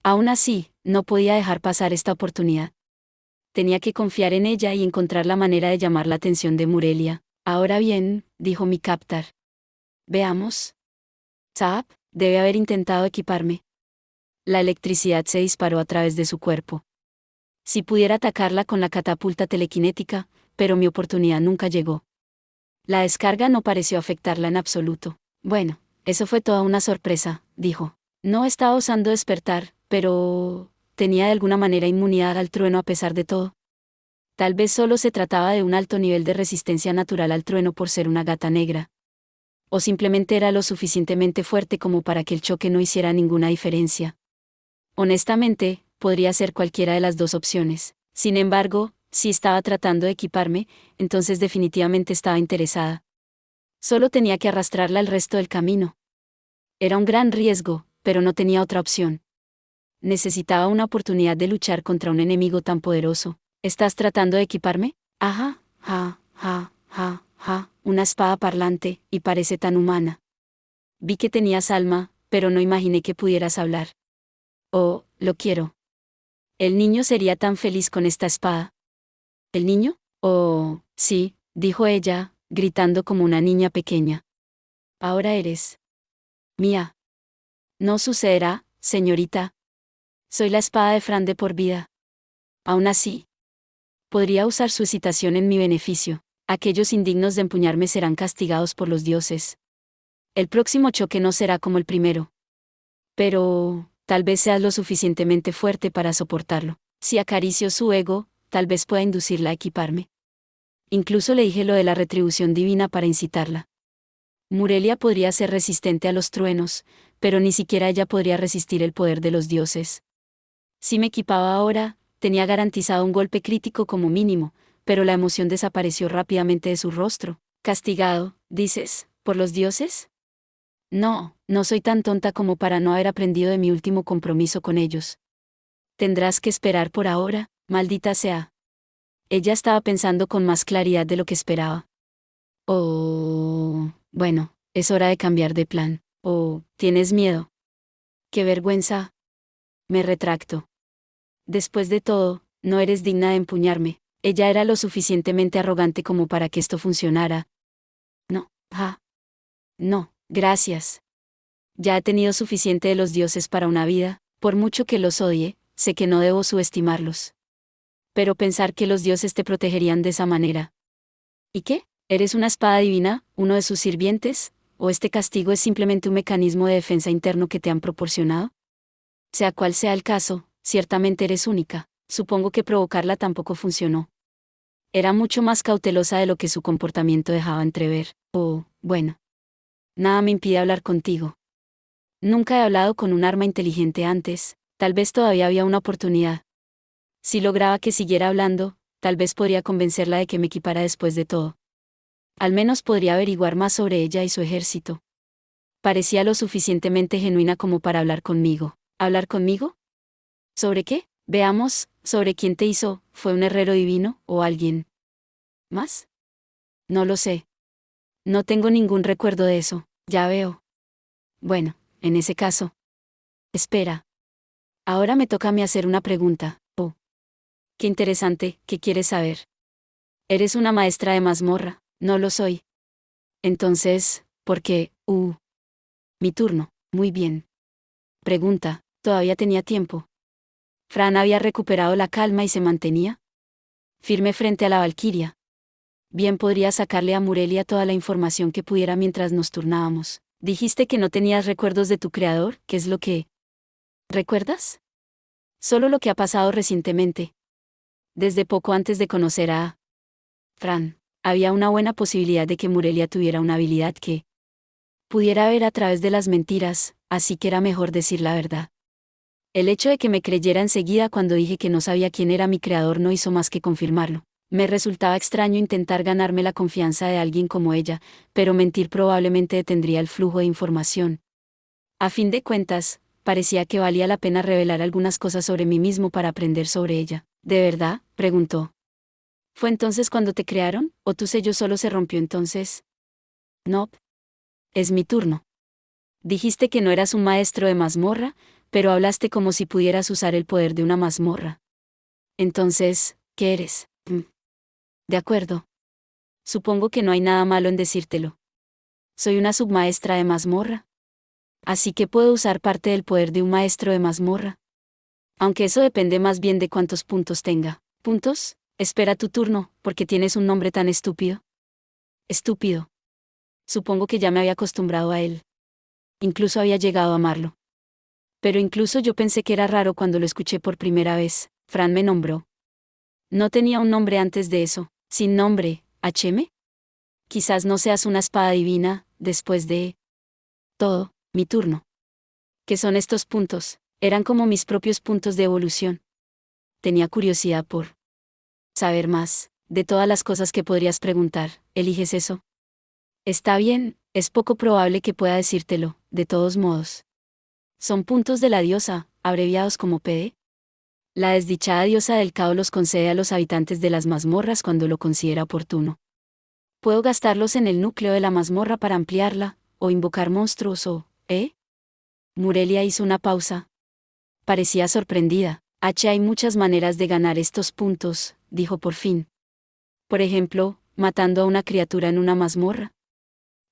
Aún así, no podía dejar pasar esta oportunidad. Tenía que confiar en ella y encontrar la manera de llamar la atención de Murelia. Ahora bien, dijo mi captar. Veamos. Zap, debe haber intentado equiparme. La electricidad se disparó a través de su cuerpo. Si pudiera atacarla con la catapulta telequinética, pero mi oportunidad nunca llegó. La descarga no pareció afectarla en absoluto. Bueno, eso fue toda una sorpresa, dijo. No estaba osando despertar, pero tenía de alguna manera inmunidad al trueno a pesar de todo. Tal vez solo se trataba de un alto nivel de resistencia natural al trueno por ser una gata negra. O simplemente era lo suficientemente fuerte como para que el choque no hiciera ninguna diferencia. Honestamente, podría ser cualquiera de las dos opciones. Sin embargo, si estaba tratando de equiparme, entonces definitivamente estaba interesada. Solo tenía que arrastrarla el resto del camino. Era un gran riesgo, pero no tenía otra opción. Necesitaba una oportunidad de luchar contra un enemigo tan poderoso. ¿Estás tratando de equiparme? Ajá, ja, ja, ja, ja, una espada parlante, y parece tan humana. Vi que tenías alma, pero no imaginé que pudieras hablar. Oh, lo quiero. El niño sería tan feliz con esta espada. ¿El niño? Oh, sí, dijo ella, gritando como una niña pequeña. Ahora eres mía. No sucederá, señorita. Soy la espada de Fran de por vida. Aún así, podría usar su excitación en mi beneficio. Aquellos indignos de empuñarme serán castigados por los dioses. El próximo choque no será como el primero. Pero tal vez seas lo suficientemente fuerte para soportarlo. Si acaricio su ego, tal vez pueda inducirla a equiparme. Incluso le dije lo de la retribución divina para incitarla. Murelia podría ser resistente a los truenos, pero ni siquiera ella podría resistir el poder de los dioses. Si me equipaba ahora, tenía garantizado un golpe crítico como mínimo, pero la emoción desapareció rápidamente de su rostro. ¿Castigado, dices, por los dioses? No, no soy tan tonta como para no haber aprendido de mi último compromiso con ellos. Tendrás que esperar por ahora, maldita sea. Ella estaba pensando con más claridad de lo que esperaba. Oh, bueno, es hora de cambiar de plan. Oh, ¿tienes miedo? ¡Qué vergüenza! Me retracto. Después de todo, no eres digna de empuñarme. Ella era lo suficientemente arrogante como para que esto funcionara. No, no, gracias. Ya he tenido suficiente de los dioses para una vida, por mucho que los odie, sé que no debo subestimarlos. Pero pensar que los dioses te protegerían de esa manera. ¿Y qué? ¿Eres una espada divina, uno de sus sirvientes? ¿O este castigo es simplemente un mecanismo de defensa interno que te han proporcionado? Sea cual sea el caso, ciertamente eres única. Supongo que provocarla tampoco funcionó. Era mucho más cautelosa de lo que su comportamiento dejaba entrever. Oh, bueno. Nada me impide hablar contigo. Nunca he hablado con un arma inteligente antes, tal vez todavía había una oportunidad. Si lograba que siguiera hablando, tal vez podría convencerla de que me equipara después de todo. Al menos podría averiguar más sobre ella y su ejército. Parecía lo suficientemente genuina como para hablar conmigo. ¿Hablar conmigo? ¿Sobre qué? Veamos, ¿sobre quién te hizo? ¿Fue un herrero divino, o alguien más? No lo sé. No tengo ningún recuerdo de eso, ya veo. Bueno, en ese caso. Espera. Ahora me toca a mí hacer una pregunta. Oh. Qué interesante, ¿qué quieres saber? Eres una maestra de mazmorra, no lo soy. Entonces, ¿por qué? Mi turno, muy bien. Pregunta, ¿todavía tenía tiempo? Fran había recuperado la calma y se mantenía firme frente a la valquiria. Bien podría sacarle a Murelia toda la información que pudiera mientras nos turnábamos. Dijiste que no tenías recuerdos de tu creador, ¿qué es lo que recuerdas? Solo lo que ha pasado recientemente. Desde poco antes de conocer a Fran, había una buena posibilidad de que Murelia tuviera una habilidad que pudiera ver a través de las mentiras, así que era mejor decir la verdad. El hecho de que me creyera enseguida cuando dije que no sabía quién era mi creador no hizo más que confirmarlo. Me resultaba extraño intentar ganarme la confianza de alguien como ella, pero mentir probablemente detendría el flujo de información. A fin de cuentas, parecía que valía la pena revelar algunas cosas sobre mí mismo para aprender sobre ella. ¿De verdad?, preguntó. ¿Fue entonces cuando te crearon, o tu sello solo se rompió entonces? No. Es mi turno. Dijiste que no eras un maestro de mazmorra, pero hablaste como si pudieras usar el poder de una mazmorra. Entonces, ¿qué eres? De acuerdo. Supongo que no hay nada malo en decírtelo. Soy una submaestra de mazmorra. Así que puedo usar parte del poder de un maestro de mazmorra. Aunque eso depende más bien de cuántos puntos tenga. ¿Puntos? Espera tu turno, porque tienes un nombre tan estúpido. Estúpido. Supongo que ya me había acostumbrado a él. Incluso había llegado a amarlo. Pero incluso yo pensé que era raro cuando lo escuché por primera vez. Fran me nombró. No tenía un nombre antes de eso. Sin nombre, ¿HM? Quizás no seas una espada divina, después de todo, mi turno. ¿Qué son estos puntos? Eran como mis propios puntos de evolución. Tenía curiosidad por saber más. De todas las cosas que podrías preguntar, ¿eliges eso? Está bien, es poco probable que pueda decírtelo, de todos modos. Son puntos de la diosa, abreviados como PD. La desdichada diosa del caos los concede a los habitantes de las mazmorras cuando lo considera oportuno. Puedo gastarlos en el núcleo de la mazmorra para ampliarla, o invocar monstruos ¿eh? Murelia hizo una pausa. Parecía sorprendida. Hay muchas maneras de ganar estos puntos, dijo por fin. Por ejemplo, matando a una criatura en una mazmorra.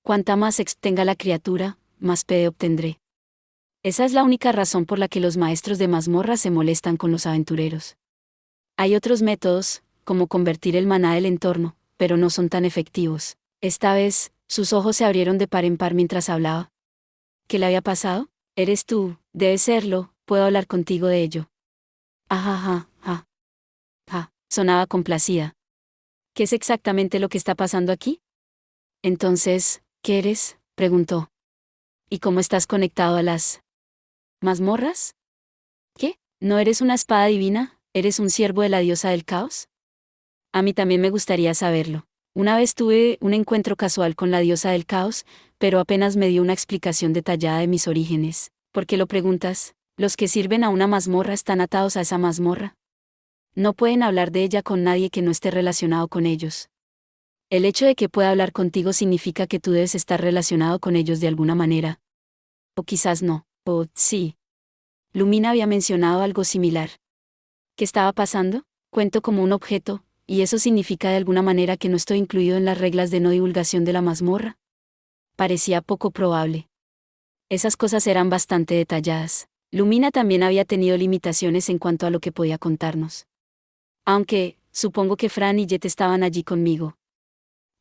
Cuanta más exp tenga la criatura, más PD obtendré. Esa es la única razón por la que los maestros de mazmorra se molestan con los aventureros. Hay otros métodos, como convertir el maná del entorno, pero no son tan efectivos. Esta vez, sus ojos se abrieron de par en par mientras hablaba. ¿Qué le había pasado? Eres tú, debes serlo, puedo hablar contigo de ello. Ajá, sonaba complacida. ¿Qué es exactamente lo que está pasando aquí? Entonces, ¿qué eres? Preguntó. ¿Y cómo estás conectado a las mazmorras? ¿Qué? ¿No eres una espada divina? ¿Eres un siervo de la diosa del caos? A mí también me gustaría saberlo. Una vez tuve un encuentro casual con la diosa del caos, pero apenas me dio una explicación detallada de mis orígenes. ¿Por qué lo preguntas? Los que sirven a una mazmorra están atados a esa mazmorra. No pueden hablar de ella con nadie que no esté relacionado con ellos. El hecho de que pueda hablar contigo significa que tú debes estar relacionado con ellos de alguna manera. O quizás no. O sí. Lumina había mencionado algo similar. ¿Qué estaba pasando? Cuento como un objeto, y eso significa de alguna manera que no estoy incluido en las reglas de no divulgación de la mazmorra. Parecía poco probable. Esas cosas eran bastante detalladas. Lumina también había tenido limitaciones en cuanto a lo que podía contarnos. Aunque, supongo que Fran y Jet estaban allí conmigo.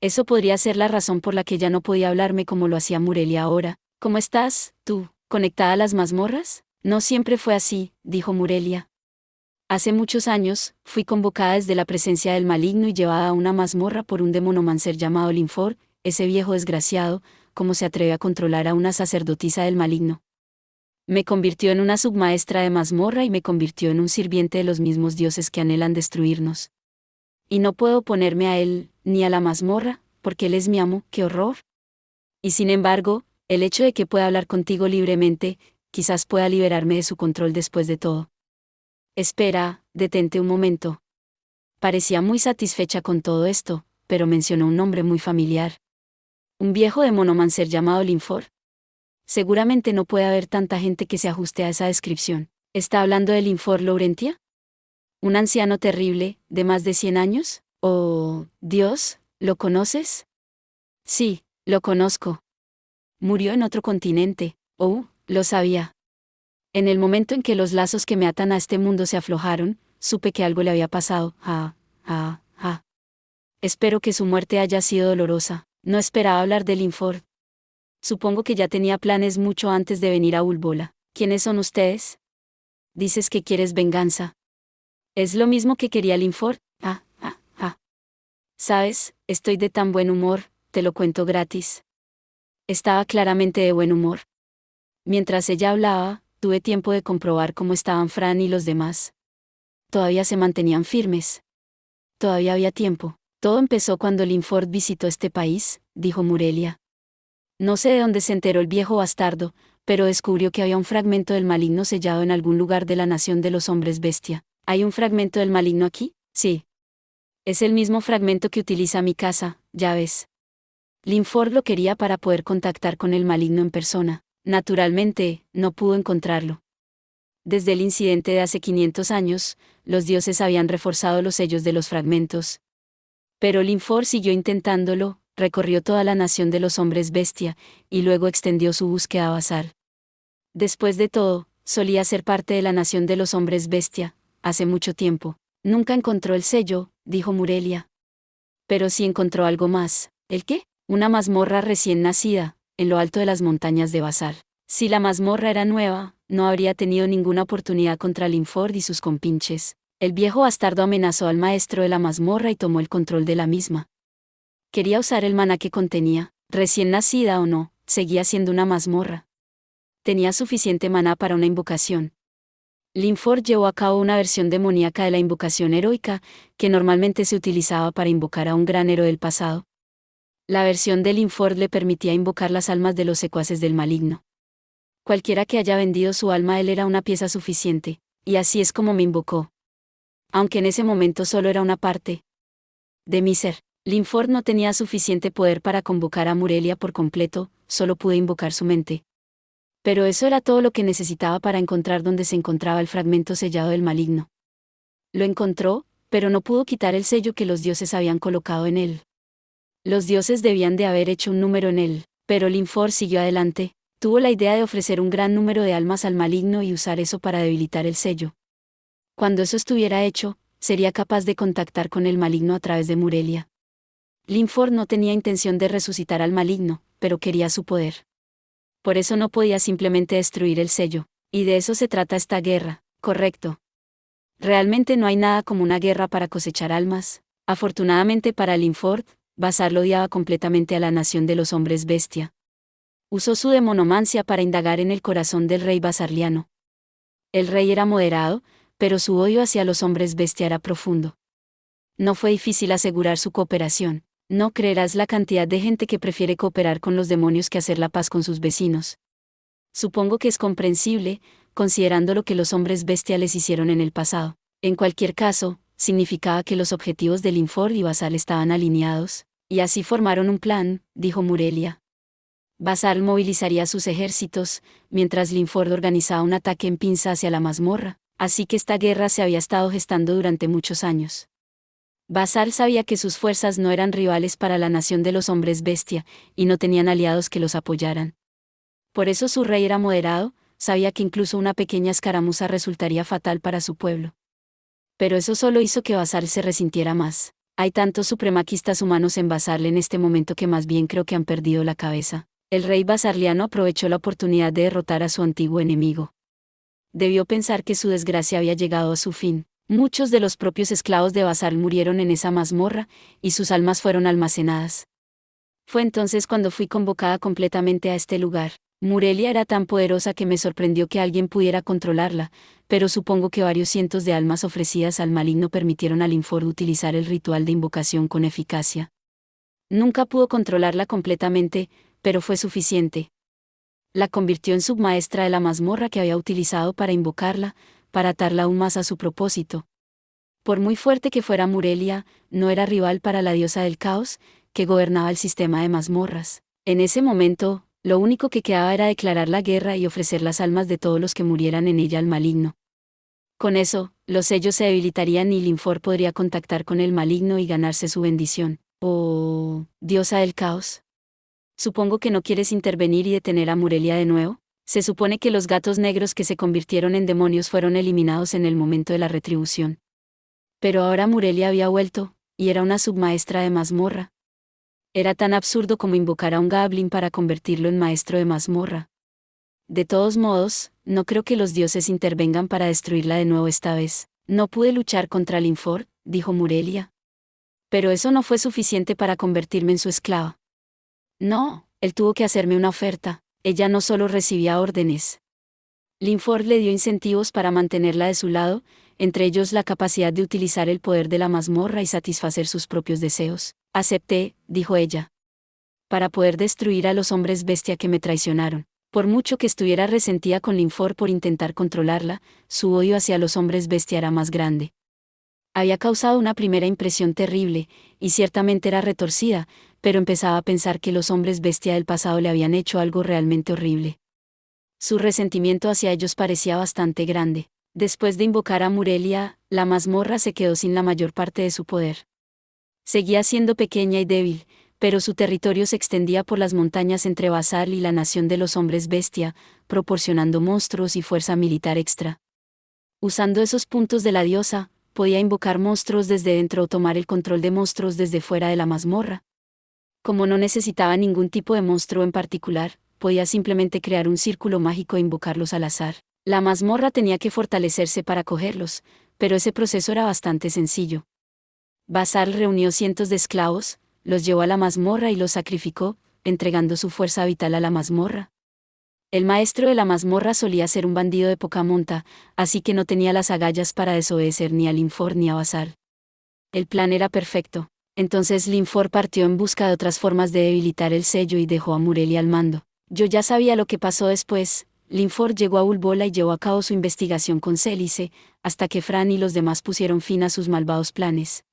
Eso podría ser la razón por la que ya no podía hablarme como lo hacía Murelia ahora. ¿Cómo estás, tú, conectada a las mazmorras? No siempre fue así, dijo Murelia. Hace muchos años, fui convocada desde la presencia del maligno y llevada a una mazmorra por un demonomancer llamado Linfor, ese viejo desgraciado, como se atreve a controlar a una sacerdotisa del maligno. Me convirtió en una submaestra de mazmorra y me convirtió en un sirviente de los mismos dioses que anhelan destruirnos. Y no puedo oponerme a él, ni a la mazmorra, porque él es mi amo, ¡qué horror! Y sin embargo, el hecho de que pueda hablar contigo libremente, quizás pueda liberarme de su control después de todo. Espera, detente un momento. Parecía muy satisfecha con todo esto, pero mencionó un nombre muy familiar. Un viejo demonomancer llamado Linfor. Seguramente no puede haber tanta gente que se ajuste a esa descripción. ¿Está hablando de Linfor Laurentia? ¿Un anciano terrible, de más de 100 años? Oh, Dios, ¿lo conoces? Sí, lo conozco. Murió en otro continente. Oh, lo sabía. En el momento en que los lazos que me atan a este mundo se aflojaron, supe que algo le había pasado. Espero que su muerte haya sido dolorosa. No esperaba hablar de Linford. Supongo que ya tenía planes mucho antes de venir a Ulbola. ¿Quiénes son ustedes? Dices que quieres venganza. ¿Es lo mismo que quería Linford? Sabes, estoy de tan buen humor, te lo cuento gratis. Estaba claramente de buen humor. Mientras ella hablaba, tuve tiempo de comprobar cómo estaban Fran y los demás. Todavía se mantenían firmes. Todavía había tiempo. Todo empezó cuando Linford visitó este país, dijo Murelia. No sé de dónde se enteró el viejo bastardo, pero descubrió que había un fragmento del maligno sellado en algún lugar de la nación de los hombres bestia. ¿Hay un fragmento del maligno aquí? Sí. Es el mismo fragmento que utiliza mi casa, ya ves. Linford lo quería para poder contactar con el maligno en persona. Naturalmente, no pudo encontrarlo. Desde el incidente de hace 500 años, los dioses habían reforzado los sellos de los fragmentos. Pero Linford siguió intentándolo, recorrió toda la nación de los hombres bestia, y luego extendió su búsqueda a Basal. Después de todo, solía ser parte de la nación de los hombres bestia, hace mucho tiempo. Nunca encontró el sello, dijo Murelia. Pero sí encontró algo más. ¿El qué? Una mazmorra recién nacida, en lo alto de las montañas de Basal. Si la mazmorra era nueva, no habría tenido ninguna oportunidad contra Linford y sus compinches. El viejo bastardo amenazó al maestro de la mazmorra y tomó el control de la misma. Quería usar el maná que contenía, recién nacida o no, seguía siendo una mazmorra. Tenía suficiente maná para una invocación. Linford llevó a cabo una versión demoníaca de la invocación heroica, que normalmente se utilizaba para invocar a un gran héroe del pasado. La versión de Linford le permitía invocar las almas de los secuaces del maligno. Cualquiera que haya vendido su alma a él era una pieza suficiente, y así es como me invocó. Aunque en ese momento solo era una parte de mi ser. Linford no tenía suficiente poder para convocar a Murelia por completo, solo pude invocar su mente. Pero eso era todo lo que necesitaba para encontrar dónde se encontraba el fragmento sellado del maligno. Lo encontró, pero no pudo quitar el sello que los dioses habían colocado en él. Los dioses debían de haber hecho un número en él, pero Linford siguió adelante, tuvo la idea de ofrecer un gran número de almas al maligno y usar eso para debilitar el sello. Cuando eso estuviera hecho, sería capaz de contactar con el maligno a través de Murelia. Linford no tenía intención de resucitar al maligno, pero quería su poder. Por eso no podía simplemente destruir el sello, y de eso se trata esta guerra, correcto. Realmente no hay nada como una guerra para cosechar almas. Afortunadamente para Linford, Basar lo odiaba completamente a la nación de los hombres bestia. Usó su demonomancia para indagar en el corazón del rey basarliano. El rey era moderado, pero su odio hacia los hombres bestia era profundo. No fue difícil asegurar su cooperación. No creerás la cantidad de gente que prefiere cooperar con los demonios que hacer la paz con sus vecinos. Supongo que es comprensible, considerando lo que los hombres bestia les hicieron en el pasado. En cualquier caso, significaba que los objetivos de Linford y Basal estaban alineados, y así formaron un plan, dijo Murelia. Basal movilizaría sus ejércitos, mientras Linford organizaba un ataque en pinza hacia la mazmorra, así que esta guerra se había estado gestando durante muchos años. Basal sabía que sus fuerzas no eran rivales para la nación de los hombres bestia, y no tenían aliados que los apoyaran. Por eso su rey era moderado, sabía que incluso una pequeña escaramuza resultaría fatal para su pueblo. Pero eso solo hizo que Basal se resintiera más. Hay tantos supremaquistas humanos en Basal en este momento que más bien creo que han perdido la cabeza. El rey basarliano aprovechó la oportunidad de derrotar a su antiguo enemigo. Debió pensar que su desgracia había llegado a su fin. Muchos de los propios esclavos de Basal murieron en esa mazmorra, y sus almas fueron almacenadas. Fue entonces cuando fui convocada completamente a este lugar. Murelia era tan poderosa que me sorprendió que alguien pudiera controlarla, pero supongo que varios cientos de almas ofrecidas al maligno permitieron a Linford utilizar el ritual de invocación con eficacia. Nunca pudo controlarla completamente, pero fue suficiente. La convirtió en submaestra de la mazmorra que había utilizado para invocarla, para atarla aún más a su propósito. Por muy fuerte que fuera Murelia, no era rival para la diosa del caos, que gobernaba el sistema de mazmorras. En ese momento, lo único que quedaba era declarar la guerra y ofrecer las almas de todos los que murieran en ella al maligno. Con eso, los sellos se debilitarían y Linford podría contactar con el maligno y ganarse su bendición. Oh, diosa del caos. Supongo que no quieres intervenir y detener a Murelia de nuevo. Se supone que los gatos negros que se convirtieron en demonios fueron eliminados en el momento de la retribución. Pero ahora Murelia había vuelto, y era una submaestra de mazmorra. Era tan absurdo como invocar a un goblin para convertirlo en maestro de mazmorra. De todos modos, no creo que los dioses intervengan para destruirla de nuevo esta vez. No pude luchar contra Linford, dijo Murelia. Pero eso no fue suficiente para convertirme en su esclava. No, él tuvo que hacerme una oferta. Ella no solo recibía órdenes. Linford le dio incentivos para mantenerla de su lado, entre ellos la capacidad de utilizar el poder de la mazmorra y satisfacer sus propios deseos. Acepté, dijo ella. Para poder destruir a los hombres bestia que me traicionaron. Por mucho que estuviera resentida con Linford por intentar controlarla, su odio hacia los hombres bestia era más grande. Había causado una primera impresión terrible, y ciertamente era retorcida, pero empezaba a pensar que los hombres bestia del pasado le habían hecho algo realmente horrible. Su resentimiento hacia ellos parecía bastante grande. Después de invocar a Murelia, la mazmorra se quedó sin la mayor parte de su poder. Seguía siendo pequeña y débil, pero su territorio se extendía por las montañas entre Basal y la nación de los hombres bestia, proporcionando monstruos y fuerza militar extra. Usando esos puntos de la diosa, podía invocar monstruos desde dentro o tomar el control de monstruos desde fuera de la mazmorra. Como no necesitaba ningún tipo de monstruo en particular, podía simplemente crear un círculo mágico e invocarlos al azar. La mazmorra tenía que fortalecerse para cogerlos, pero ese proceso era bastante sencillo. Basal reunió cientos de esclavos, los llevó a la mazmorra y los sacrificó, entregando su fuerza vital a la mazmorra. El maestro de la mazmorra solía ser un bandido de poca monta, así que no tenía las agallas para desobedecer ni a Linfor ni a Basal. El plan era perfecto. Entonces Linfor partió en busca de otras formas de debilitar el sello y dejó a Murelia al mando. Yo ya sabía lo que pasó después. Linfor llegó a Ulbola y llevó a cabo su investigación con Célice, hasta que Fran y los demás pusieron fin a sus malvados planes.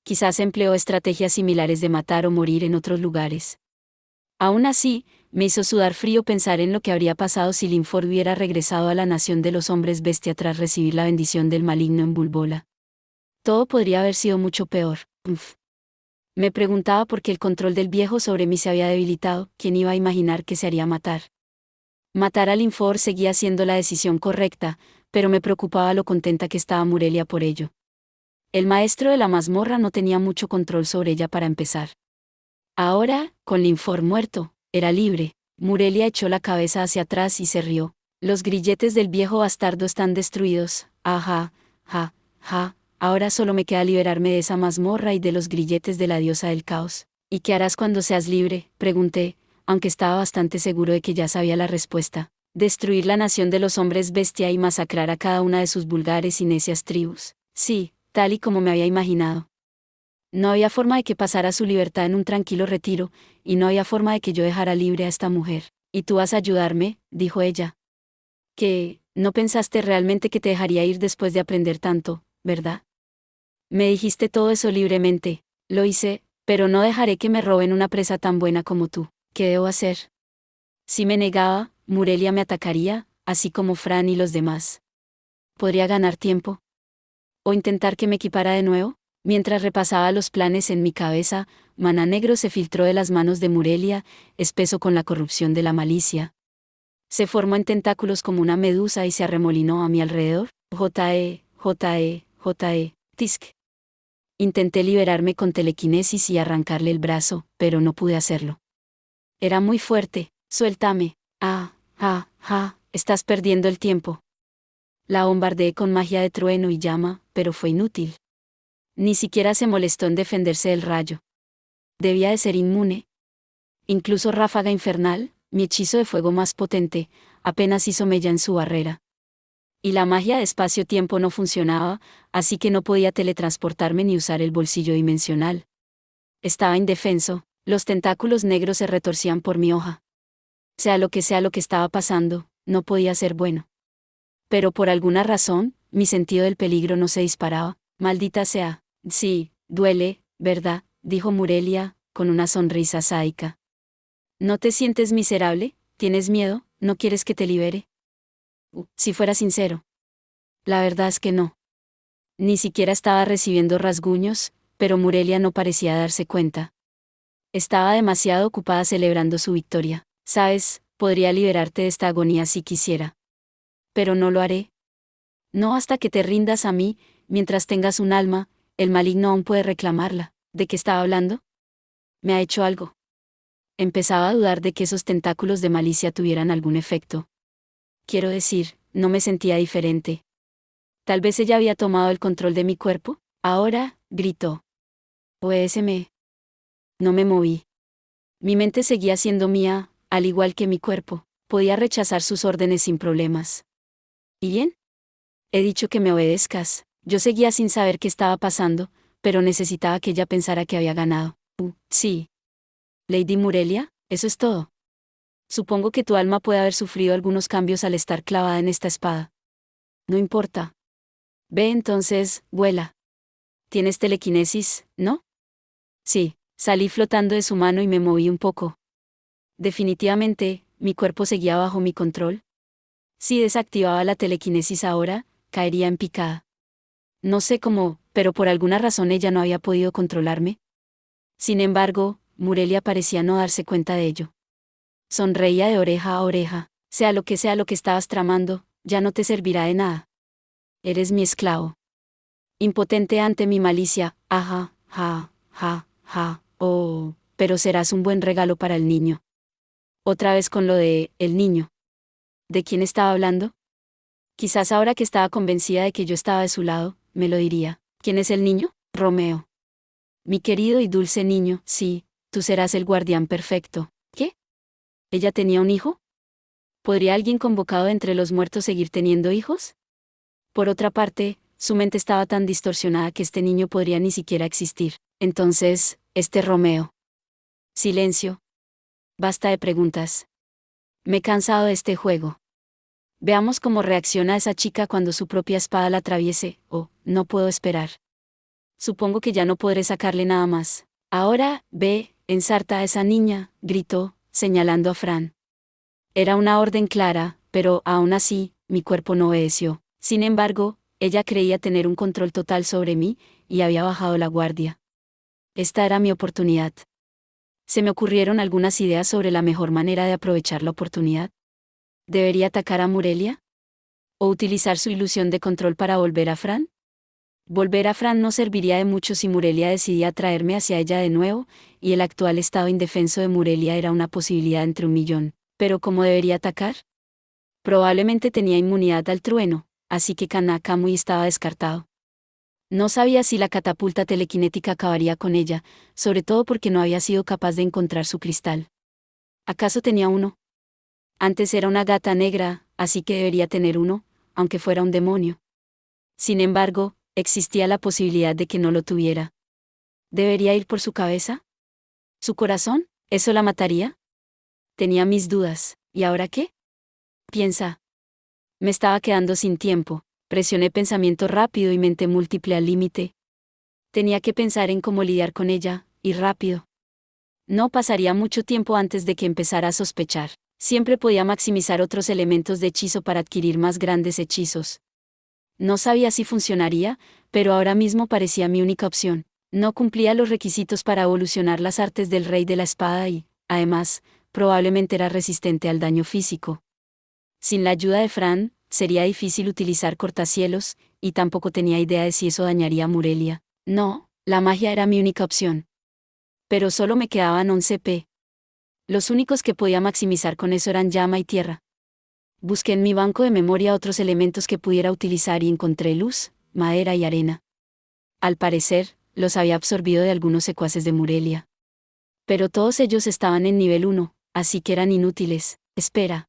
Quizás empleó estrategias similares de matar o morir en otros lugares. Aún así, me hizo sudar frío pensar en lo que habría pasado si Linfor hubiera regresado a la nación de los hombres bestia tras recibir la bendición del maligno en Bulbola. Todo podría haber sido mucho peor. Uf. Me preguntaba por qué el control del viejo sobre mí se había debilitado. ¿Quién iba a imaginar que se haría matar? Matar a Linfor seguía siendo la decisión correcta, pero me preocupaba lo contenta que estaba Murelia por ello. El maestro de la mazmorra no tenía mucho control sobre ella para empezar. Ahora, con Linfor muerto, era libre. Murelia echó la cabeza hacia atrás y se rió. Los grilletes del viejo bastardo están destruidos. Ajá, ja, ja. Ahora solo me queda liberarme de esa mazmorra y de los grilletes de la diosa del caos. ¿Y qué harás cuando seas libre?, pregunté, aunque estaba bastante seguro de que ya sabía la respuesta. Destruir la nación de los hombres bestia y masacrar a cada una de sus vulgares y necias tribus. Sí, tal y como me había imaginado. No había forma de que pasara su libertad en un tranquilo retiro, y no había forma de que yo dejara libre a esta mujer. ¿Y tú vas a ayudarme?, dijo ella. ¿Qué? No pensaste realmente que te dejaría ir después de aprender tanto, ¿verdad? Me dijiste todo eso libremente. Lo hice, pero no dejaré que me roben una presa tan buena como tú. ¿Qué debo hacer? Si me negaba, Murelia me atacaría, así como Fran y los demás. ¿Podría ganar tiempo? ¿O intentar que me equipara de nuevo? Mientras repasaba los planes en mi cabeza, maná negro se filtró de las manos de Murelia, espeso con la corrupción de la malicia. Se formó en tentáculos como una medusa y se arremolinó a mi alrededor. Tisk. Intenté liberarme con telequinesis y arrancarle el brazo, pero no pude hacerlo. Era muy fuerte. Suéltame. Estás perdiendo el tiempo. La bombardeé con magia de trueno y llama, pero fue inútil. Ni siquiera se molestó en defenderse del rayo. Debía de ser inmune. Incluso Ráfaga Infernal, mi hechizo de fuego más potente, apenas hizo mella en su barrera. Y la magia de espacio-tiempo no funcionaba, así que no podía teletransportarme ni usar el bolsillo dimensional. Estaba indefenso, los tentáculos negros se retorcían por mi hoja. Sea lo que estaba pasando, no podía ser bueno. Pero por alguna razón, mi sentido del peligro no se disparaba. Maldita sea. Sí, duele, ¿verdad?, dijo Murelia, con una sonrisa sádica. ¿No te sientes miserable? ¿Tienes miedo? ¿No quieres que te libere? Si fuera sincero. La verdad es que no. Ni siquiera estaba recibiendo rasguños, pero Murelia no parecía darse cuenta. Estaba demasiado ocupada celebrando su victoria. Sabes, podría liberarte de esta agonía si quisiera. Pero no lo haré. No hasta que te rindas a mí, mientras tengas un alma, el maligno aún puede reclamarla. ¿De qué estaba hablando? ¿Me ha hecho algo? Empezaba a dudar de que esos tentáculos de malicia tuvieran algún efecto. Quiero decir, no me sentía diferente. Tal vez ella había tomado el control de mi cuerpo. Ahora, gritó. Obedéceme. No me moví. Mi mente seguía siendo mía, al igual que mi cuerpo. Podía rechazar sus órdenes sin problemas. ¿Y bien? He dicho que me obedezcas. Yo seguía sin saber qué estaba pasando, pero necesitaba que ella pensara que había ganado. Sí. Lady Murelia, eso es todo. Supongo que tu alma puede haber sufrido algunos cambios al estar clavada en esta espada. No importa. Ve entonces, vuela. Tienes telequinesis, ¿no? Sí, salí flotando de su mano y me moví un poco. Definitivamente, mi cuerpo seguía bajo mi control. Si desactivaba la telequinesis ahora, caería en picada. No sé cómo, pero por alguna razón ella no había podido controlarme. Sin embargo, Murelia parecía no darse cuenta de ello. Sonreía de oreja a oreja. Sea lo que estabas tramando, ya no te servirá de nada. Eres mi esclavo. Impotente ante mi malicia, ajá, ja, ja, ja, oh, pero serás un buen regalo para el niño. Otra vez con lo de, el niño. ¿De quién estaba hablando? Quizás ahora que estaba convencida de que yo estaba de su lado, me lo diría. ¿Quién es el niño? Romeo. Mi querido y dulce niño, sí, tú serás el guardián perfecto. ¿Qué? ¿Ella tenía un hijo? ¿Podría alguien convocado entre los muertos seguir teniendo hijos? Por otra parte, su mente estaba tan distorsionada que este niño podría ni siquiera existir. Entonces, Romeo. Silencio. Basta de preguntas. Me he cansado de este juego. Veamos cómo reacciona esa chica cuando su propia espada la atraviese. Oh, no puedo esperar. Supongo que ya no podré sacarle nada más. Ahora, ve, ensarta a esa niña, gritó, señalando a Fran. Era una orden clara, pero, aún así, mi cuerpo no obedeció. Sin embargo, ella creía tener un control total sobre mí, y había bajado la guardia. Esta era mi oportunidad. Se me ocurrieron algunas ideas sobre la mejor manera de aprovechar la oportunidad. ¿Debería atacar a Murelia? ¿O utilizar su ilusión de control para volver a Fran? Volver a Fran no serviría de mucho si Murelia decidía atraerme hacia ella de nuevo, y el actual estado indefenso de Murelia era una posibilidad entre 1.000.000. ¿Pero cómo debería atacar? Probablemente tenía inmunidad al trueno, así que Kanakamui estaba descartado. No sabía si la catapulta telequinética acabaría con ella, sobre todo porque no había sido capaz de encontrar su cristal. ¿Acaso tenía uno? Antes era una gata negra, así que debería tener uno, aunque fuera un demonio. Sin embargo, existía la posibilidad de que no lo tuviera. ¿Debería ir por su cabeza? ¿Su corazón? ¿Eso la mataría? Tenía mis dudas. ¿Y ahora qué? Piensa. Me estaba quedando sin tiempo. Presioné pensamiento rápido y mente múltiple al límite. Tenía que pensar en cómo lidiar con ella, y rápido. No pasaría mucho tiempo antes de que empezara a sospechar. Siempre podía maximizar otros elementos de hechizo para adquirir más grandes hechizos. No sabía si funcionaría, pero ahora mismo parecía mi única opción. No cumplía los requisitos para evolucionar las artes del rey de la espada y, además, probablemente era resistente al daño físico. Sin la ayuda de Fran, sería difícil utilizar cortacielos, y tampoco tenía idea de si eso dañaría a Murelia. No, la magia era mi única opción. Pero solo me quedaban 11 p. Los únicos que podía maximizar con eso eran llama y tierra. Busqué en mi banco de memoria otros elementos que pudiera utilizar y encontré luz, madera y arena. Al parecer, los había absorbido de algunos secuaces de Murelia. Pero todos ellos estaban en nivel 1, así que eran inútiles. Espera.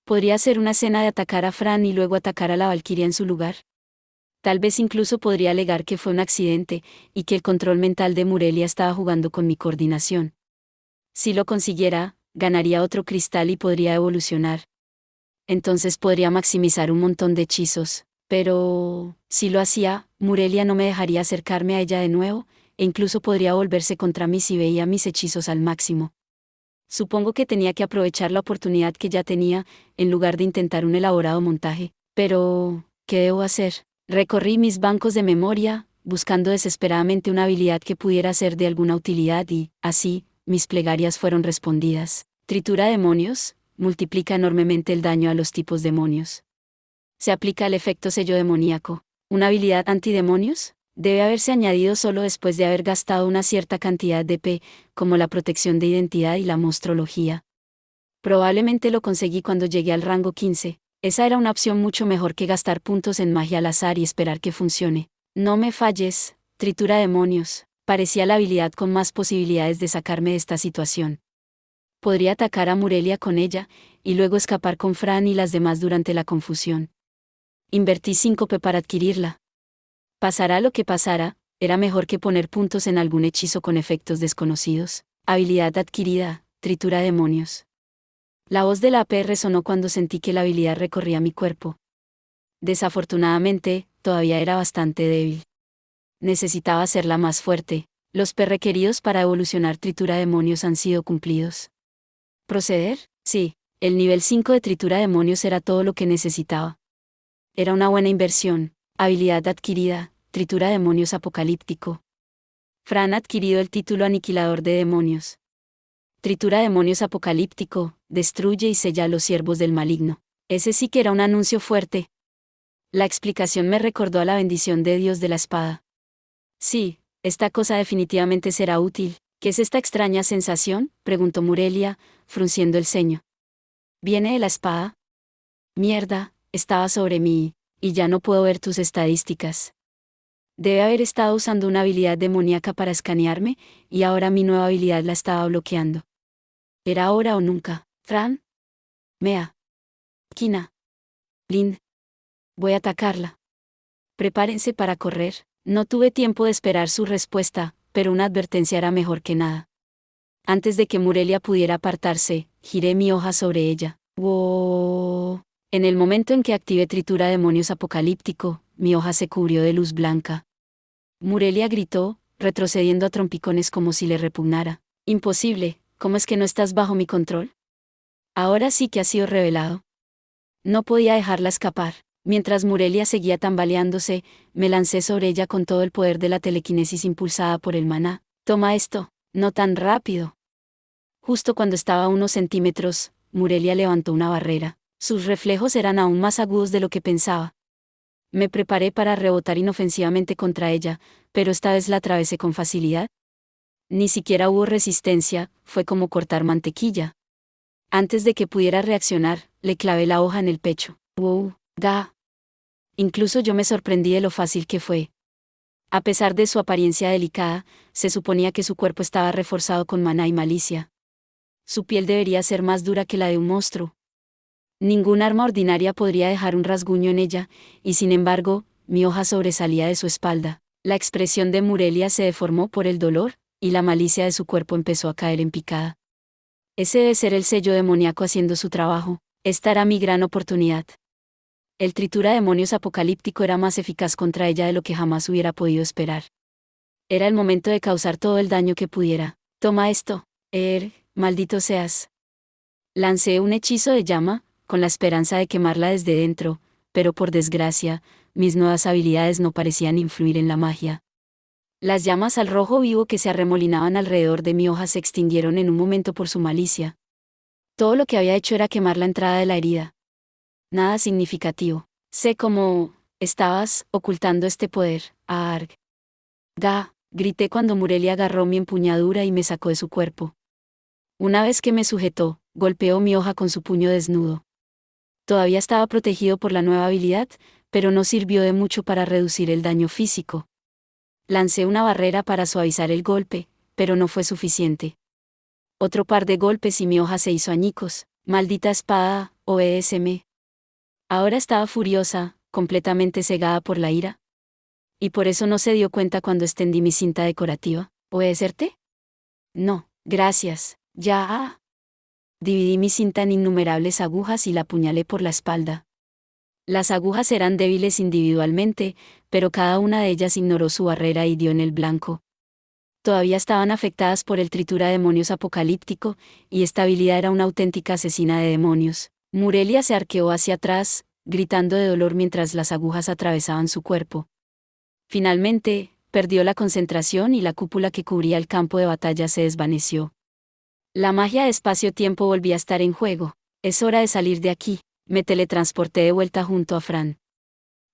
¿Podría ser una escena de atacar a Fran y luego atacar a la Valquiria en su lugar? Tal vez incluso podría alegar que fue un accidente, y que el control mental de Murelia estaba jugando con mi coordinación. Si lo consiguiera, ganaría otro cristal y podría evolucionar. Entonces podría maximizar un montón de hechizos. Pero, si lo hacía, Murelia no me dejaría acercarme a ella de nuevo, e incluso podría volverse contra mí si veía mis hechizos al máximo. Supongo que tenía que aprovechar la oportunidad que ya tenía, en lugar de intentar un elaborado montaje. Pero, ¿qué debo hacer? Recorrí mis bancos de memoria, buscando desesperadamente una habilidad que pudiera ser de alguna utilidad y, así, mis plegarias fueron respondidas. Tritura demonios, multiplica enormemente el daño a los tipos demonios. Se aplica el efecto sello demoníaco. ¿Una habilidad antidemonios? Debe haberse añadido solo después de haber gastado una cierta cantidad de P, como la protección de identidad y la monstrología. Probablemente lo conseguí cuando llegué al rango 15. Esa era una opción mucho mejor que gastar puntos en magia al azar y esperar que funcione. No me falles, tritura demonios. Parecía la habilidad con más posibilidades de sacarme de esta situación. Podría atacar a Murelia con ella, y luego escapar con Fran y las demás durante la confusión. Invertí 5 p para adquirirla. Pasará lo que pasara, era mejor que poner puntos en algún hechizo con efectos desconocidos. Habilidad adquirida, tritura demonios. La voz de la AP resonó cuando sentí que la habilidad recorría mi cuerpo. Desafortunadamente, todavía era bastante débil. Necesitaba ser la más fuerte. Los P requeridos para evolucionar Tritura Demonios han sido cumplidos. ¿Proceder? Sí, el nivel 5 de Tritura Demonios era todo lo que necesitaba. Era una buena inversión. Habilidad adquirida, Tritura Demonios Apocalíptico. Fran ha adquirido el título Aniquilador de Demonios. Tritura Demonios Apocalíptico, destruye y sella a los siervos del maligno. Ese sí que era un anuncio fuerte. La explicación me recordó a la bendición de Dios de la espada. Sí, esta cosa definitivamente será útil. ¿Qué es esta extraña sensación?, preguntó Murelia, frunciendo el ceño. ¿Viene de la espada? Mierda, estaba sobre mí, y ya no puedo ver tus estadísticas. Debe haber estado usando una habilidad demoníaca para escanearme, y ahora mi nueva habilidad la estaba bloqueando. ¿Era ahora o nunca? Fran. Mea. Kina. Lynn. Voy a atacarla. Prepárense para correr. No tuve tiempo de esperar su respuesta, pero una advertencia era mejor que nada. Antes de que Murelia pudiera apartarse, giré mi hoja sobre ella. ¡Wow! En el momento en que activé Tritura Demonios Apocalíptico, mi hoja se cubrió de luz blanca. Murelia gritó, retrocediendo a trompicones como si le repugnara. Imposible, ¿cómo es que no estás bajo mi control? Ahora sí que ha sido revelado. No podía dejarla escapar. Mientras Murelia seguía tambaleándose, me lancé sobre ella con todo el poder de la telequinesis impulsada por el maná. Toma esto, no tan rápido. Justo cuando estaba a unos centímetros, Murelia levantó una barrera. Sus reflejos eran aún más agudos de lo que pensaba. Me preparé para rebotar inofensivamente contra ella, pero esta vez la atravesé con facilidad. Ni siquiera hubo resistencia, fue como cortar mantequilla. Antes de que pudiera reaccionar, le clavé la hoja en el pecho. ¡Wow! ¡Da! Incluso yo me sorprendí de lo fácil que fue. A pesar de su apariencia delicada, se suponía que su cuerpo estaba reforzado con maná y malicia. Su piel debería ser más dura que la de un monstruo. Ningún arma ordinaria podría dejar un rasguño en ella, y sin embargo, mi hoja sobresalía de su espalda. La expresión de Murelia se deformó por el dolor, y la malicia de su cuerpo empezó a caer en picada. Ese debe ser el sello demoníaco haciendo su trabajo. Esta era mi gran oportunidad. El Tritura Demonios Apocalíptico era más eficaz contra ella de lo que jamás hubiera podido esperar. Era el momento de causar todo el daño que pudiera. Toma esto, maldito seas. Lancé un hechizo de llama, con la esperanza de quemarla desde dentro, pero por desgracia, mis nuevas habilidades no parecían influir en la magia. Las llamas al rojo vivo que se arremolinaban alrededor de mi hoja se extinguieron en un momento por su malicia. Todo lo que había hecho era quemar la entrada de la herida. Nada significativo. Sé cómo estabas ocultando este poder, Arg. Grité cuando Murelia agarró mi empuñadura y me sacó de su cuerpo. Una vez que me sujetó, golpeó mi hoja con su puño desnudo. Todavía estaba protegido por la nueva habilidad, pero no sirvió de mucho para reducir el daño físico. Lancé una barrera para suavizar el golpe, pero no fue suficiente. Otro par de golpes y mi hoja se hizo añicos. Maldita espada, obedéceme. Ahora estaba furiosa, completamente cegada por la ira. ¿Y por eso no se dio cuenta cuando extendí mi cinta decorativa? ¿Obedecerte? No, gracias, ya. Dividí mi cinta en innumerables agujas y la apuñalé por la espalda. Las agujas eran débiles individualmente, pero cada una de ellas ignoró su barrera y dio en el blanco. Todavía estaban afectadas por el Tritura Demonios Apocalíptico, y esta habilidad era una auténtica asesina de demonios. Murelia se arqueó hacia atrás, gritando de dolor mientras las agujas atravesaban su cuerpo. Finalmente, perdió la concentración y la cúpula que cubría el campo de batalla se desvaneció. La magia de espacio-tiempo volvía a estar en juego. Es hora de salir de aquí. Me teletransporté de vuelta junto a Fran.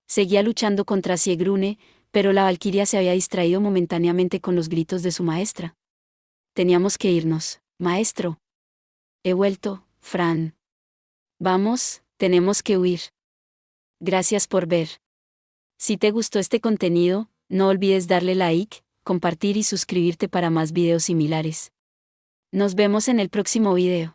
Seguía luchando contra Siegrune, pero la valquiria se había distraído momentáneamente con los gritos de su maestra. Teníamos que irnos, maestro. He vuelto, Fran. Vamos, tenemos que huir. Gracias por ver. Si te gustó este contenido, no olvides darle like, compartir y suscribirte para más videos similares. Nos vemos en el próximo video.